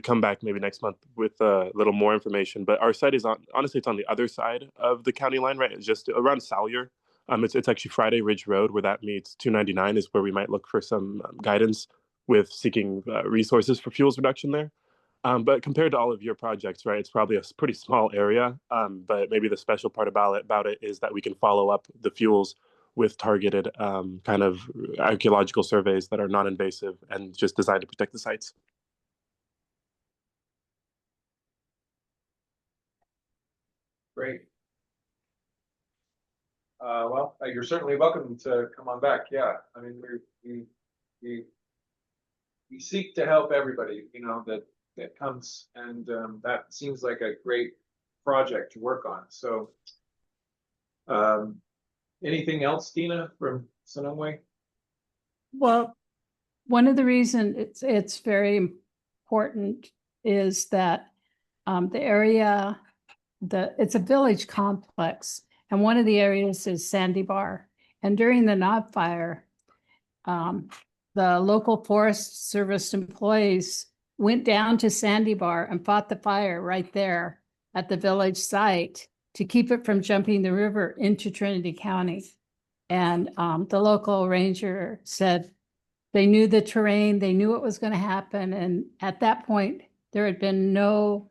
come back maybe next month with a little more information, but our site is honestly, it's on the other side of the county line, right? It's just around Salyer. It's actually Friday Ridge Road where that meets 299 is where we might look for some guidance with seeking resources for fuels reduction there. But compared to all of your projects, right, it's probably a pretty small area. But maybe the special part about it is that we can follow up the fuels with targeted kind of archaeological surveys that are non-invasive and just designed to protect the sites. Great. Well, you're certainly welcome to come on back. Yeah, I mean, we seek to help everybody, that comes, and that seems like a great project to work on. So, anything else, Dina, from Sanangwe? Well, one of the reasons it's very important is that the area, it's a village complex, and one of the areas is Sandy Bar. And during the Knob Fire, the local Forest Service employees went down to Sandy Bar and fought the fire right there at the village site to keep it from jumping the river into Trinity County. And the local ranger said they knew the terrain, they knew what was going to happen. And at that point, there had been no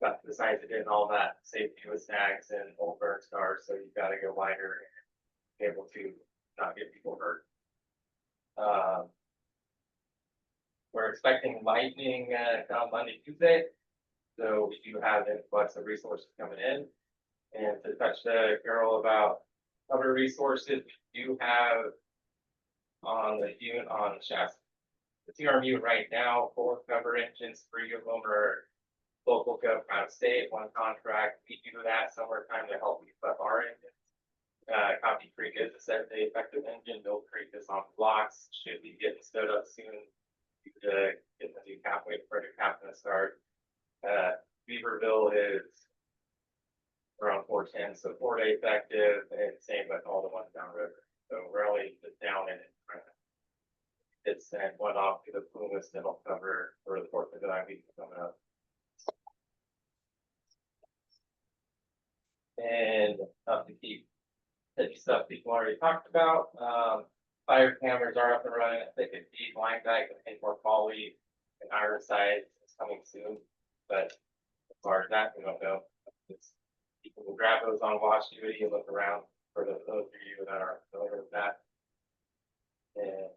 But besides it and all that safety with snags and old burn scars, so you've got to go wider and be able to not get people hurt. We're expecting lightning on Monday, Tuesday. So we do have an influx of resources coming in. And to touch the girl about other resources, we do have on the unit on Shasta, the TRMU right now, 4 cover engines, 3 of them are local gov out of state, 1 contract. We do that summertime to help beef up our engines. Coffee Creek is a 7-day effective engine. Mill Creek is on blocks, should be getting stood up soon. To get the new pathway project happening to start. Beaverville is around 410, so 4-day effective, and same with all the ones downriver. So we're only just down in it. It's sent one off to the Plumas that'll cover for the 4th of July week coming up. And up to keep heavy stuff people already talked about. Fire cameras are up and running at Thicket Feed, Line Dyke, and More Folly, and Ironside is coming soon. But as far as that, we don't know. People will grab those on watch duty and look around for those of you that are familiar with that. And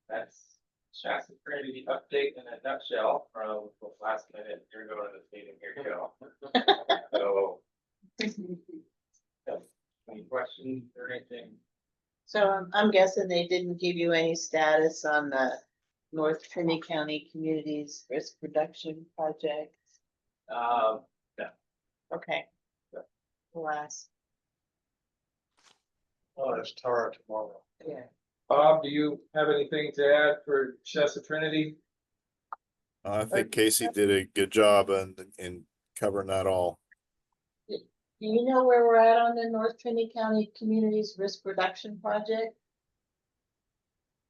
that's Shasta Trinity update in a nutshell from the last minute. You're going to this meeting here, Joe. So, any questions or anything? So I'm guessing they didn't give you any status on the North Trinity County Communities Risk Reduction Project? No. Okay. Last. Oh, that's Tara tomorrow. Yeah. Bob, do you have anything to add for Shasta Trinity? I think Casey did a good job in covering that all. Do you know where we're at on the North Trinity County Communities Risk Reduction Project?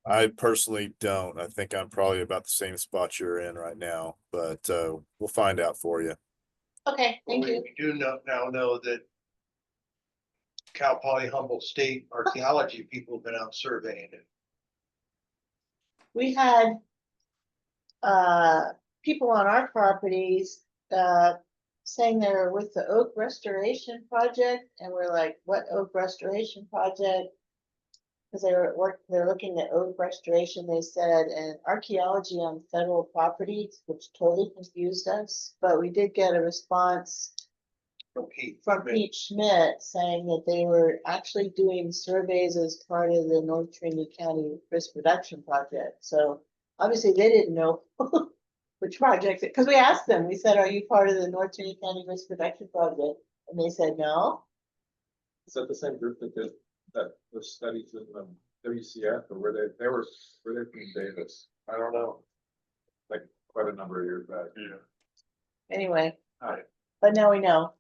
I personally don't. I think I'm probably about the same spot you're in right now, but we'll find out for you. Okay, thank you. We do now know that Cal Poly Humboldt State archaeology people have been out surveying it. We had people on our properties saying they were with the Oak Restoration Project, and we're like, what Oak Restoration Project? Because they're looking at oak restoration, they said, and archaeology on federal property, which totally confused us. But we did get a response from Pete Schmidt saying that they were actually doing surveys as part of the North Trinity County Risk Reduction Project. So obviously they didn't know which project, because we asked them, we said, are you part of the North Trinity County Risk Reduction Project? And they said no. Is that the same group that did that was studies in WCF, or were they from Davis? I don't know. Like quite a number of years back. Yeah. Anyway, Alright. but now we know.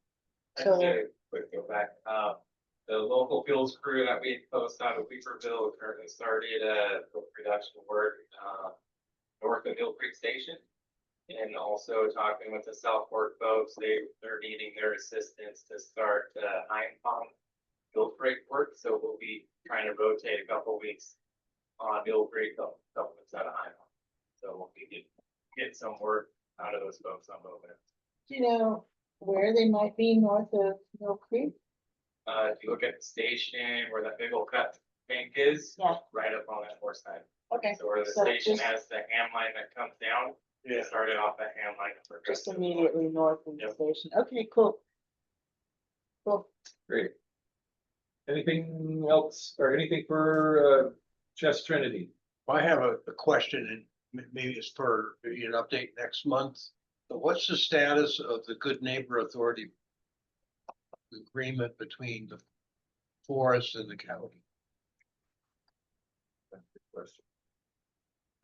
So Quick go back. The local fuels crew that we post out of Weaverville currently started production work north of Mill Creek Station. And also talking with the Southport folks, they're needing their assistance to start Iron Pond Mill Creek work. So we'll be trying to rotate a couple weeks on Mill Creek, a couple weeks out of Iron Pond. So we'll be getting some work out of those folks on both ends. do you know where they might be north of Mill Creek? If you look at the station where that big old cut bank is, Yeah. right up on that north side. Okay. So where the So station just- has the ham line that comes down, it started off that ham line. Just immediately north of the station. Okay, cool. Cool. Great. Anything else or anything for Shasta Trinity? I have a question, and maybe it's for maybe an update next month. But what's the status of the Good Neighbor Authority agreement between the forest and the county? That's a good question.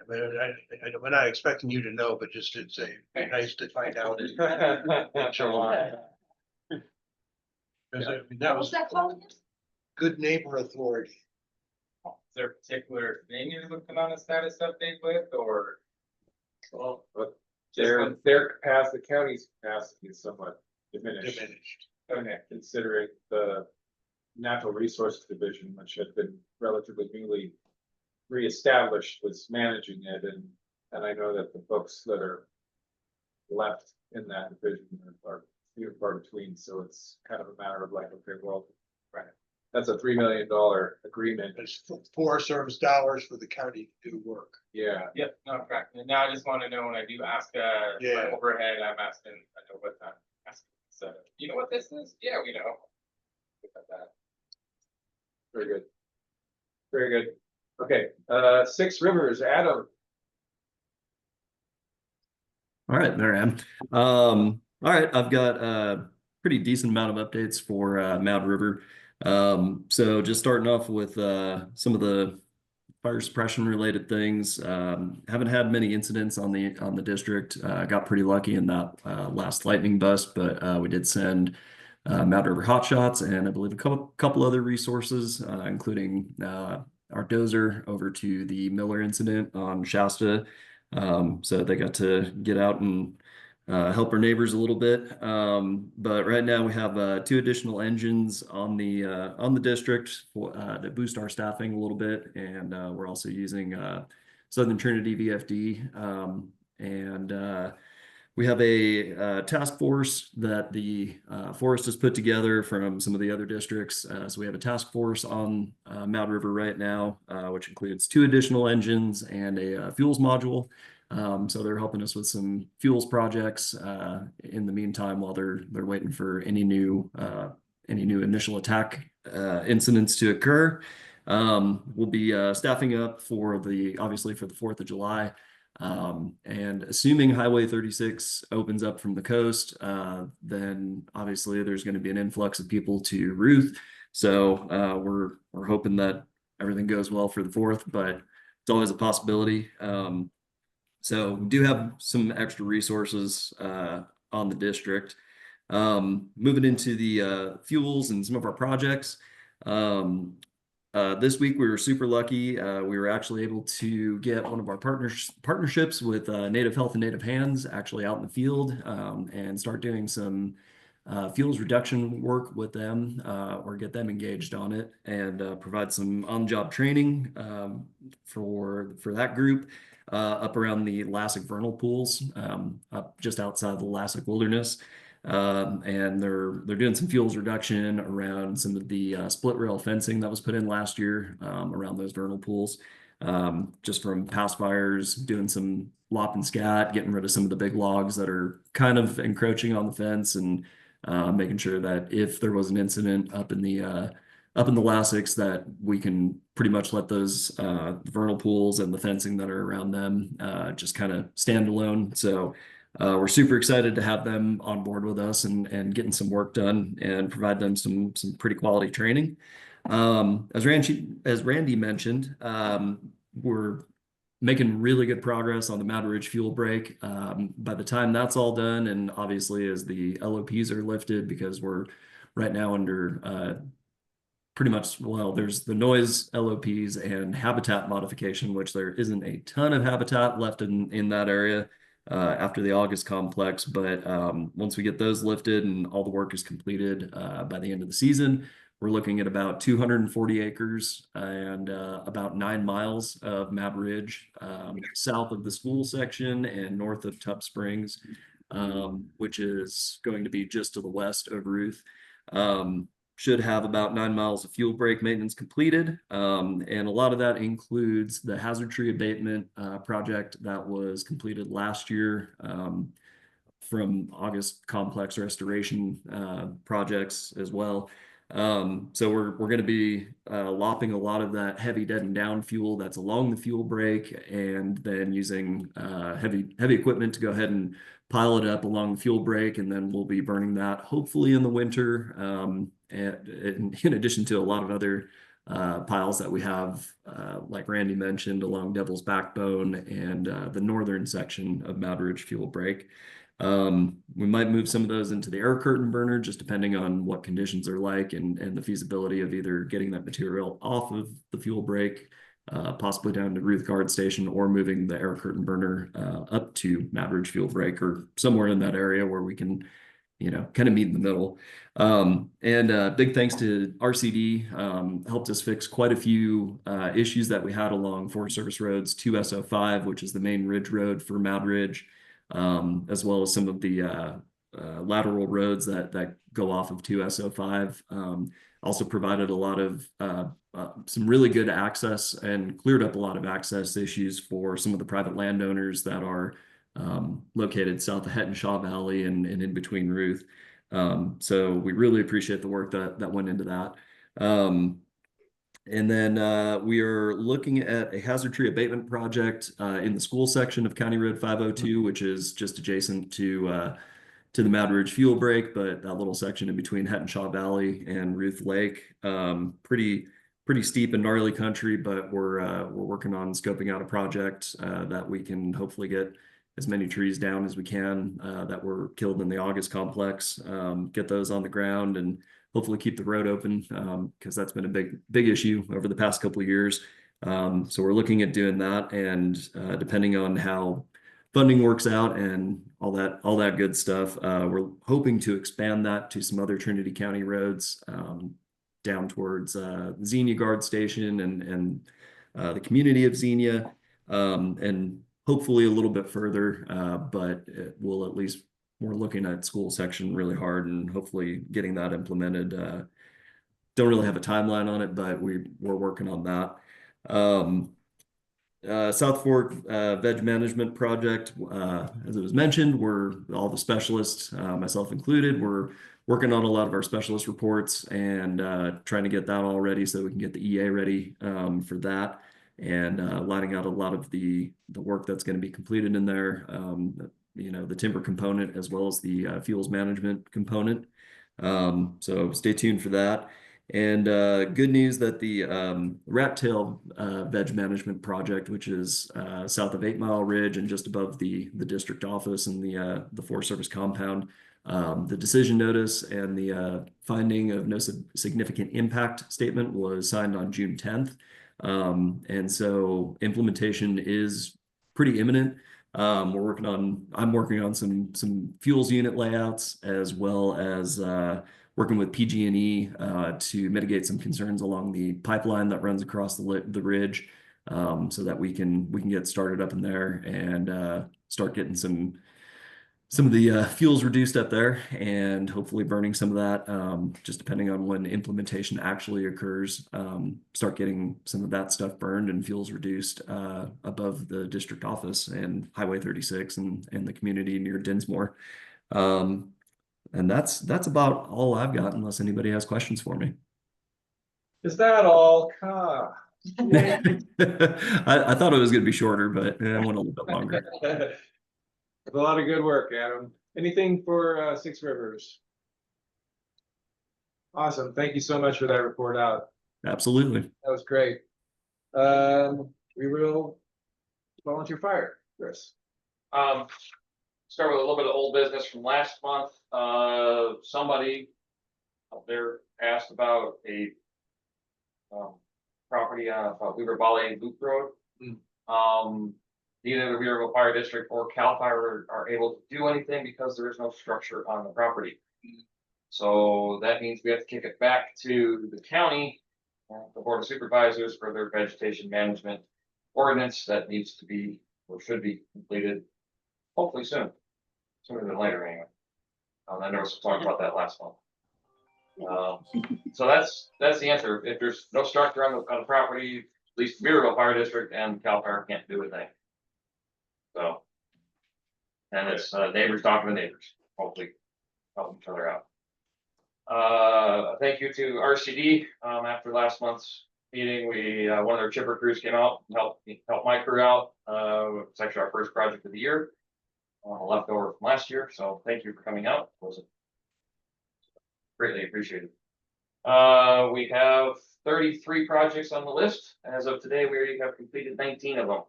I mean, we're not expecting you to know, but just to say, nice to find out in July. Because I mean, that What was was that called again? Good Neighbor Authority. Is there a particular thing you're looking on a status update with, or? Well, but their capacity, the county's capacity is somewhat diminished. Okay, considering the Natural Resources Division, which had been relatively newly reestablished, was managing it, and I know that the folks that are left in that division are few and far between, so it's kind of a matter of like, okay, well, right. That's a $3 million agreement. It's Forest Service dollars for the county to do work. Yeah. Yep, no, correct. And now I just want to know when I do ask, Yeah. my overhead, I'm asking, I know what I'm asking. So, you know what this is? Yeah, we know. Look at that. Very good. Very good. Okay, Six Rivers, Adam. All right, there I am. All right, I've got a pretty decent amount of updates for Mad River. So just starting off with some of the fire suppression related things. Haven't had many incidents on the district. Got pretty lucky in that last lightning bust, but we did send Mad River Hotshots and I believe a couple other resources, including our dozer over to the Miller incident on Shasta. So they got to get out and help our neighbors a little bit. But right now we have 2 additional engines on the district for, that boost our staffing a little bit, and we're also using Southern Trinity VFD, and we have a task force that the forest has put together from some of the other districts. So we have a task force on Mad River right now, which includes 2 additional engines and a fuels module. So they're helping us with some fuels projects in the meantime while they're waiting for any new initial attack incidents to occur. We'll be staffing up for obviously for the 4th of July. And assuming Highway 36 opens up from the coast, then obviously there's going to be an influx of people to Ruth. So we're hoping that everything goes well for the 4th, but it's always a possibility. So we do have some extra resources on the district. Moving into the fuels and some of our projects. This week we were super lucky. We were actually able to get one of our partnerships with Native Health and Native Hands actually out in the field and start doing some fuels reduction work with them or get them engaged on it and provide some on-job training for that group up around the Lassick vernal pools up just outside the Lassick Wilderness. And they're doing some fuels reduction around some of the split rail fencing that was put in last year around those vernal pools, just from past fires, doing some lop and scat, getting rid of some of the big logs that are kind of encroaching on the fence, and making sure that if there was an incident up in the Lassicks, that we can pretty much let those vernal pools and the fencing that are around them just kind of stand alone. So we're super excited to have them on board with us and getting some work done and provide them some pretty quality training. As Randy mentioned, we're making really good progress on the Mountain Ridge fuel break. By the time that's all done, and obviously as the LOPs are lifted, because we're right now under pretty much, well, there's the noise LOPs and habitat modification, which there isn't a ton of habitat left in that area after the August complex. But once we get those lifted and all the work is completed by the end of the season, we're looking at about 240 acres and about 9 miles of Mab Ridge south of the school section and north of Tubb Springs, which is going to be just to the west of Ruth. Should have about 9 miles of fuel break maintenance completed. And a lot of that includes the hazard tree abatement project that was completed last year from August complex restoration projects as well. So we're going to be lopping a lot of that heavy dead and down fuel that's along the fuel break, and then using heavy equipment to go ahead and pile it up along the fuel break, and then we'll be burning that hopefully in the winter. And in addition to a lot of other piles that we have, like Randy mentioned, along Devil's Backbone and the northern section of Mad Ridge fuel break. We might move some of those into the air curtain burner, just depending on what conditions are like and the feasibility of either getting that material off of the fuel break, possibly down to Ruth Guard Station, or moving the air curtain burner up to Mad Ridge fuel break or somewhere in that area where we can, kind of meet in the middle. And big thanks to RCD, helped us fix quite a few issues that we had along Forest Service roads 2SO5, which is the main ridge road for Mad Ridge. as well as some of the lateral roads that go off of 2SO5. Also provided a lot of some really good access and cleared up a lot of access issues for some of the private landowners that are located south of Hetton-Shaw Valley and in between Ruth. So we really appreciate the work that went into that. And then we are looking at a hazard tree abatement project in the school section of County Road 502, which is just adjacent to the Mad Ridge fuel break, but that little section in between Hetton-Shaw Valley and Ruth Lake. Pretty steep and gnarly country, but we're working on scoping out a project that we can hopefully get as many trees down as we can that were killed in the August complex, get those on the ground, and hopefully keep the road open because that's been a big issue over the past couple of years. So we're looking at doing that, and depending on how funding works out and all that good stuff, we're hoping to expand that to some other Trinity County roads down towards Xenia Guard Station and the community of Xenia, and hopefully a little bit further, but we'll at least, we're looking at school section really hard and hopefully getting that implemented. Don't really have a timeline on it, but we're working on that. South Fork Veg Management Project, as it was mentioned, we're all the specialists, myself included, we're working on a lot of our specialist reports and trying to get that all ready so we can get the EA ready for that, and lining out a lot of the work that's going to be completed in there, the timber component as well as the fuels management component. So stay tuned for that. And good news that the Rat Tail Veg Management Project, which is south of 8 Mile Ridge and just above the district office and the Forest Service compound, the decision notice and the finding of no significant impact statement was signed on June 10th. And so implementation is pretty imminent. I'm working on some fuels unit layouts, as well as working with PG&E to mitigate some concerns along the pipeline that runs across the ridge, so that we can get started up in there and start getting some of the fuels reduced up there, and hopefully burning some of that, just depending on when implementation actually occurs, start getting some of that stuff burned and fuels reduced above the district office and Highway 36 and the community near Dinsmore. And that's about all I've got, unless anybody has questions for me. Is that all? I thought it was going to be shorter, but I went a little bit longer. A lot of good work, Adam. Anything for Six Rivers? Awesome. Thank you so much for that report out. Absolutely. That was great. We will volunteer fire, Chris. Start with a little bit of old business from last month. Somebody up there asked about a property on Weaver Valley Loop Road. Neither the Weaverville Fire District or CAL FIRE are able to do anything because there is no structure on the property. So that means we have to kick it back to the county, the Board of Supervisors, for their vegetation management ordinance that needs to be, or should be, completed hopefully sooner than later anyway. I know we talked about that last month. So that's the answer. If there's no structure on the property, at least Weaverville Fire District and CAL FIRE can't do a thing. So, and it's neighbors talking to neighbors, hopefully help each other out. Thank you to RCD. After last month's meeting, one of their chipper crews came out and helped my crew out. It's actually our first project of the year, leftover from last year. So thank you for coming out. It was greatly appreciated. We have 33 projects on the list. As of today, we already have completed 19 of them.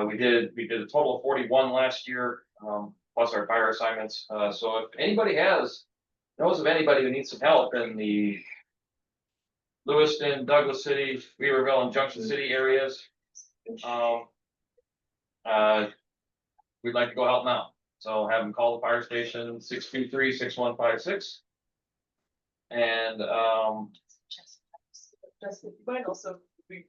We did a total of 41 last year, plus our fire assignments. So if anybody knows of anybody who needs some help in the Lewiston, Douglas City, Weaverville, and Junction City areas, we'd like to go help them out. So have them call the fire station 623-6156. And Justin, you might also be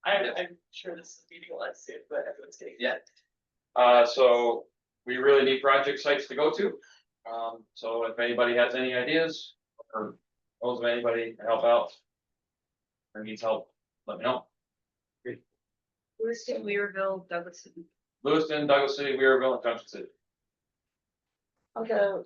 I'm sure this is meeting, let's see it, but everyone's getting So we really need project sites to go to. So if anybody has any ideas or knows of anybody to help out or needs help, let me know. Lewiston, Weaverville, Douglas City. Lewiston, Douglas City, Weaverville, and Junction City. Although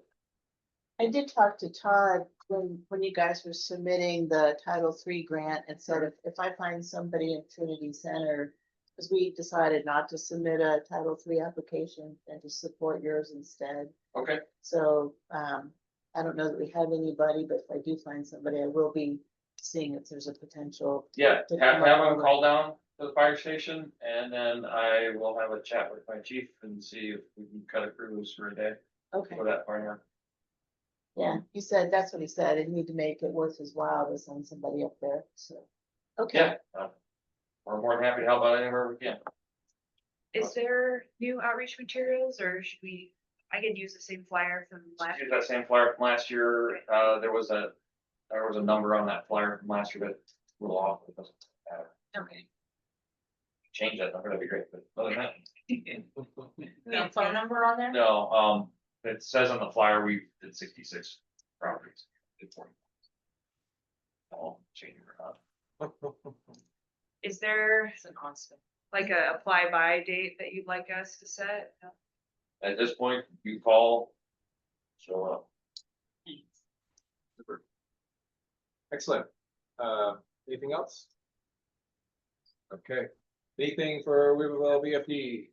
I did talk to Todd when you guys were submitting the Title III grant and said if I find somebody in Trinity Center, because we decided not to submit a Title III application and to support yours instead. Okay. So I don't know that we have anybody, but if I do find somebody, I will be seeing if there's a potential. Yeah, to have come up them with- call down to the fire station, and then I will have a chat with my chief and see if we can cut a crew loose for a day. Okay. For that fire. Yeah, he said, that's what he said. It need to make it worth his while to send somebody up there, so. Okay. Yeah, we're more than happy to help out anywhere we can. Is there new outreach materials or should we, I could use the same flyer from last. Use that same flyer from last year. There was a number on that flyer from last year that's a little off. It doesn't matter. Okay. Change that number, that'd be great, but other than that. The phone number on there? No, it says on the flyer, we did 66 properties. Did 40. I'll change it or not. Is there It's a constant. like a apply by date that you'd like us to set? At this point, you call, show up. Super. Excellent. Anything else? Okay. Anything for Weaverville VFD?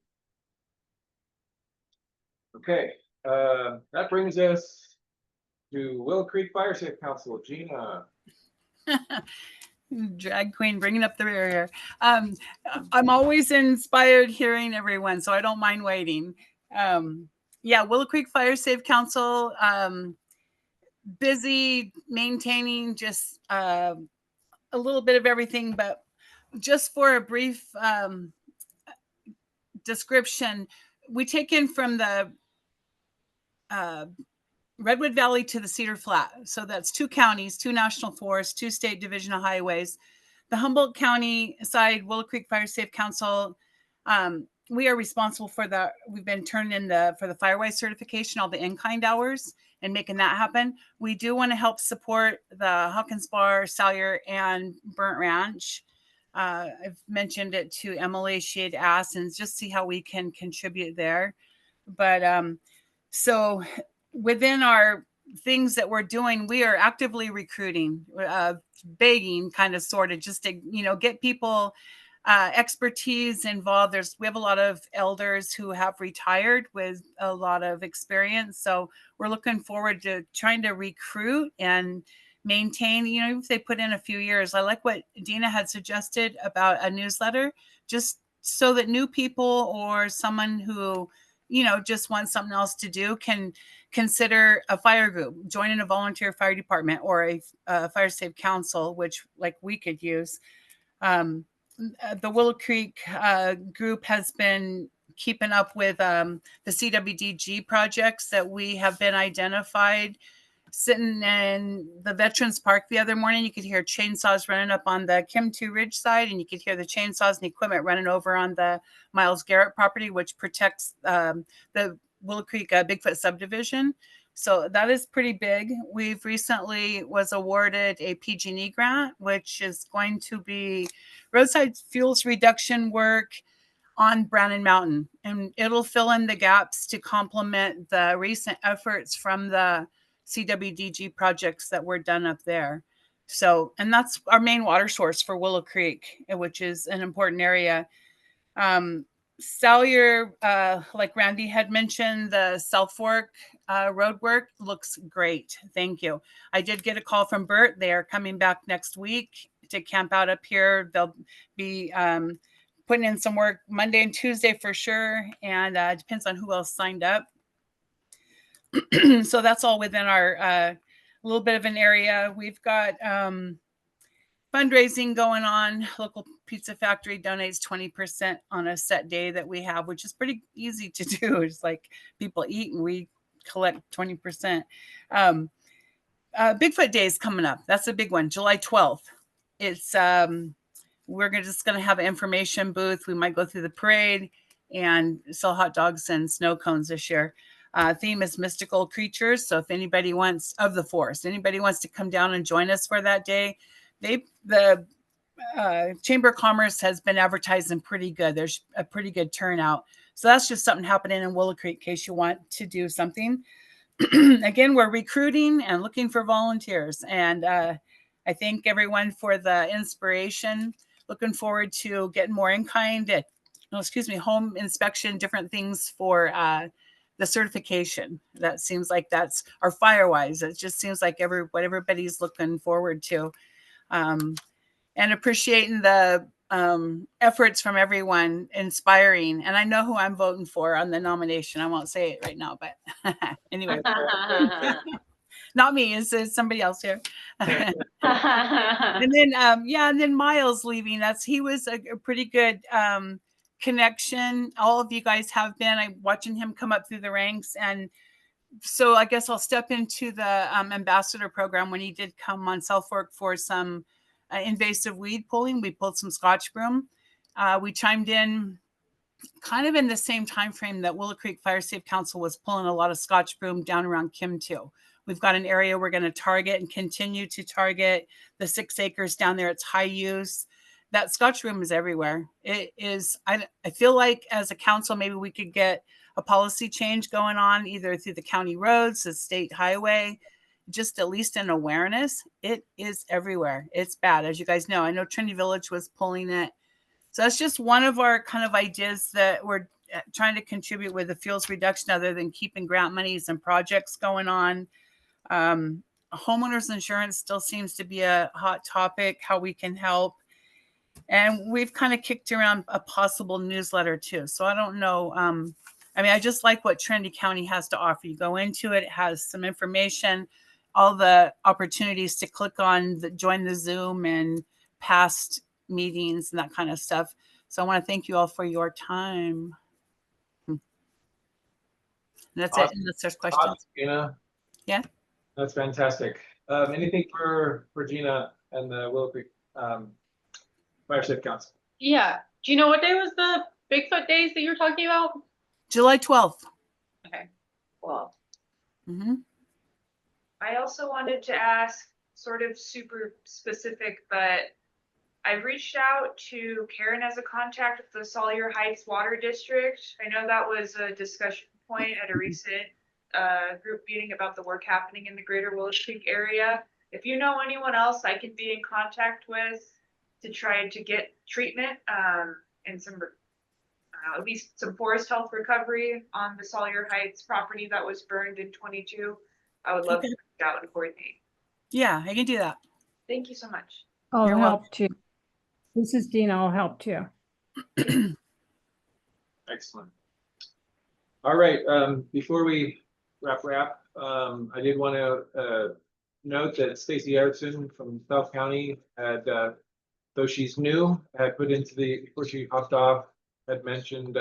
Okay, that brings us to Willow Creek Fire Safe Council. Gina. Drag queen bringing up the rear here. I'm always inspired hearing everyone, so I don't mind waiting. Yeah, Willow Creek Fire Safe Council, busy maintaining just a little bit of everything, but just for a brief description, we take in from the Redwood Valley to the Cedar Flat. So that's 2 counties, 2 national forests, 2 state division of highways. The Humboldt County side, Willow Creek Fire Safe Council, we are responsible for the, we've been turned in for the Firewise certification, all the in-kind hours and making that happen. We do want to help support the Hawkins Bar, Salyer, and Burnt Ranch. I've mentioned it to Emily. She had asked, and just see how we can contribute there. But so within our things that we're doing, we are actively recruiting, begging, kind of, sort of, just to, get people expertise involved. We have a lot of elders who have retired with a lot of experience. So we're looking forward to trying to recruit and maintain, if they put in a few years. I like what Dina had suggested about a newsletter, just so that new people or someone who, just wants something else to do can consider a fire group, joining a volunteer fire department or a fire safe council, which like we could use. The Willow Creek group has been keeping up with the CWDG projects that we have been identified. Sitting in the Veterans Park the other morning, you could hear chainsaws running up on the Kim 2 Ridge side, and you could hear the chainsaws and equipment running over on the Miles Garrett property, which protects the Willow Creek Bigfoot subdivision. So that is pretty big. We've recently was awarded a PG&E grant, which is going to be roadside fuels reduction work on Brannon Mountain, and it'll fill in the gaps to complement the recent efforts from the CWDG projects that were done up there. So, and that's our main water source for Willow Creek, which is an important area. Salyer, like Randy had mentioned, the South Fork road work looks great. Thank you. I did get a call from Bert. They are coming back next week to camp out up here. They'll be putting in some work Monday and Tuesday for sure. And it depends on who else signed up. So that's all within our little bit of an area. We've got fundraising going on. Local Pizza Factory donates 20% on a set day that we have, which is pretty easy to do. It's like people eat and we collect 20%. Bigfoot Day is coming up. That's a big one, July 12th. It's we're just going to have an information booth. We might go through the parade. and sell hot dogs and snow cones this year. Theme is mystical creatures. So if anybody wants of the forest, anybody wants to come down and join us for that day, the Chamber of Commerce has been advertising pretty good. There's a pretty good turnout. So that's just something happening in Willow Creek in case you want to do something. Again, we're recruiting and looking for volunteers. And I thank everyone for the inspiration. Looking forward to getting more in-kind, home inspection, different things for the certification. That seems like that's our Firewise. It just seems like what everybody's looking forward to. And appreciating the efforts from everyone, inspiring. And I know who I'm voting for on the nomination. I won't say it right now, but anyway. Not me, it's somebody else here. And then, and then Miles leaving us. He was a pretty good connection. All of you guys have been. I'm watching him come up through the ranks. And so I guess I'll step into the ambassador program when he did come on South Fork for some invasive weed pulling. We pulled some Scotch broom. We chimed in kind of in the same time frame that Willow Creek Fire Safe Council was pulling a lot of Scotch broom down around Kim too. We've got an area we're going to target and continue to target the 6 acres down there. It's high use. That Scotch broom is everywhere. It is. I feel like as a council, maybe we could get a policy change going on either through the county roads, the state highway, just at least an awareness. It is everywhere. It's bad. As you guys know, I know Trinity Village was pulling it. So that's just one of our kind of ideas that we're trying to contribute with the fuels reduction, other than keeping grant monies and projects going on. Homeowners insurance still seems to be a hot topic, how we can help. And we've kind of kicked around a possible newsletter too. So I don't know. I mean, I just like what Trinity County has to offer. You go into it, it has some information, all the opportunities to click on, join the Zoom and past meetings and that kind of stuff. So I want to thank you all for your time. And that's it. Unless there's questions. Awesome, Gina. Yeah. That's fantastic. Anything for Gina and the Willow Creek Fire Safe Council? Yeah. Do you know what day was the Bigfoot days that you were talking about? July 12th. Okay. Well. Mm-hmm. I also wanted to ask, sort of super specific, but I've reached out to Karen as a contact with the Sawyer Heights Water District. I know that was a discussion point at a recent group meeting about the work happening in the greater Willow Creek area. If you know anyone else I can be in contact with to try to get treatment and some, at least some forest health recovery on the Sawyer Heights property that was burned in 22, I would love to reach out and coordinate. Yeah, I can do that. Thank you so much. I'll You're help too. This is Dina. I'll help too. Excellent. All right, before we wrap, I did want to note that Stacy Erickson from South County had, though she's new, had put into before she hopped off, had mentioned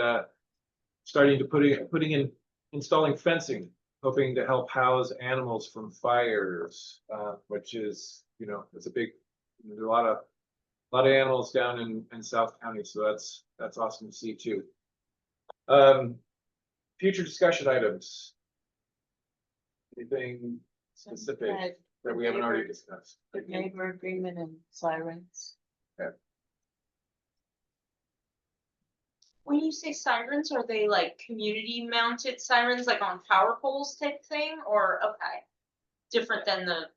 starting to installing fencing, hoping to help house animals from fires, which is, it's a big, there's a lot of animals down in South County, so that's awesome to see too. Future discussion items. Anything specific that we haven't already discussed? The neighbor agreement and sirens. Okay. When you say sirens, are they like community mounted sirens, like on power poles type thing, or okay, different than the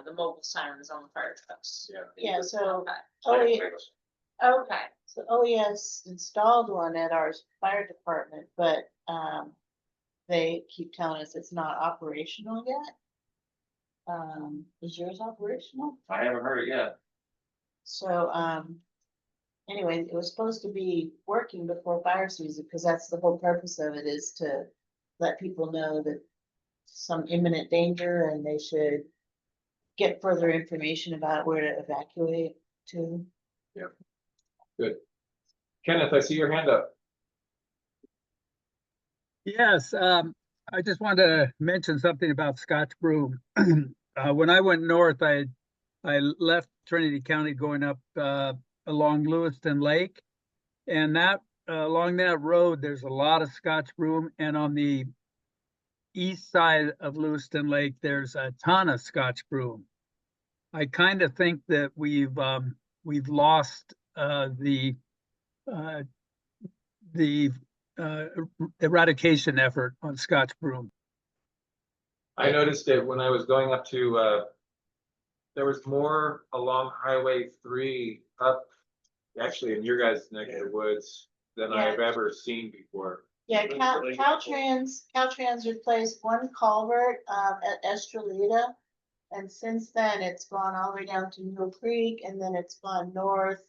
mobile sirens on the fire trucks? Yeah, so Okay. So OES installed one at our fire department, but they keep telling us it's not operational yet. Is yours operational? I haven't heard it yet. So anyway, it was supposed to be working before fire season, because that's the whole purpose of it, is to let people know that some imminent danger and they should get further information about where to evacuate to. Yeah. Good. Kenneth, I see your hand up. Yes, I just wanted to mention something about Scotch broom. When I went north, I left Trinity County going up along Lewiston Lake, and that along that road, there's a lot of Scotch broom, and on the east side of Lewiston Lake, there's a ton of Scotch broom. I kind of think that we've lost the eradication effort on Scotch broom. I noticed it when I was going up to, there was more along Highway 3 up, actually in your guys' neck of the woods than Yeah. I've ever seen before. Yeah, Caltrans replaced one culvert, at Estrelita. And since then, it's gone all the way down to Mule Creek and then it's gone north.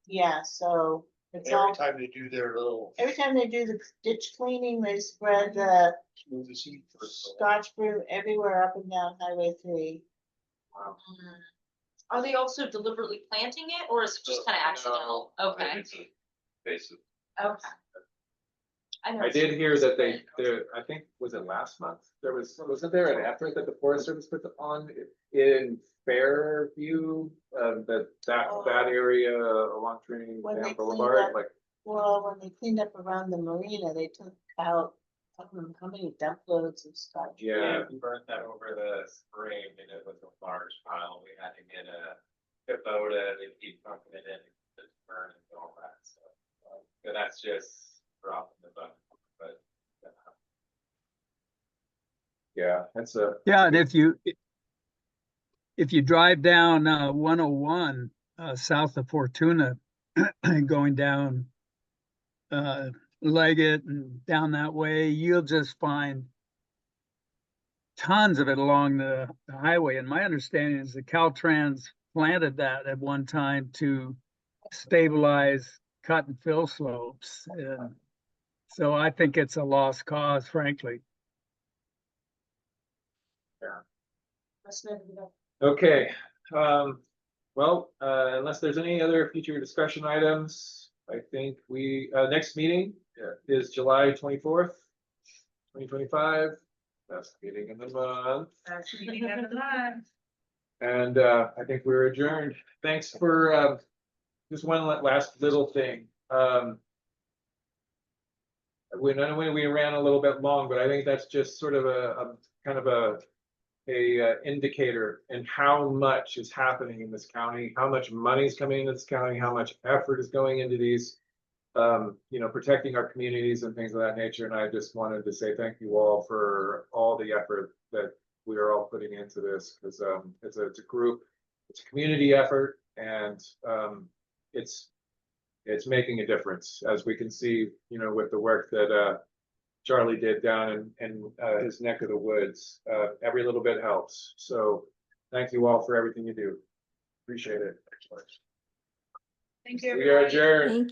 Yeah, so it's all, Every time they do their little. every time they do the ditch cleaning, they spread the Smooth the seed first. Scotch brew everywhere up and down Highway 3. Are they also deliberately planting it, or is it just kind of accidental? Okay. Basic. Okay. I did hear that I think, was it last month? Wasn't there an effort that the Forest Service put on in Fairview? That area along Trinity When they down cleaned Boulevard, up- like, Well, when they cleaned up around the marina, they took out, I don't know how many dump loads of Scotch. yeah. We burnt that over the spring and it was a large pile. We had to get a Kubota to keep pumping it in, to burn and all that, so. But that's just dropping the bucket, but. Yeah, that's Yeah, and if you drive down 101 south of Fortuna, going down Leggett and down that way, you'll just find tons of it along the highway. And my understanding is that Caltrans planted that at one time to stabilize cut and fill slopes. And so I think it's a lost cause, frankly. okay. Well, unless there's any other future discussion items, I think next meeting is July 24th, 2025. Last meeting in the month. And I think we're adjourned. Thanks for just one last little thing. We ran a little bit long, but I think that's just sort of a kind of a indicator in how much is happening in this county, how much money is coming into this county, how much effort is going into these, protecting our communities and things of that nature. And I just wanted to say thank you all for all the effort that we are all putting into this, because it's a group, it's a community effort, and it's making a difference, as we can see, with the work that Charlie did down in his neck of the woods. Every little bit helps. So thank you all for everything you do. Appreciate it. Thank you. We are adjourned. Thank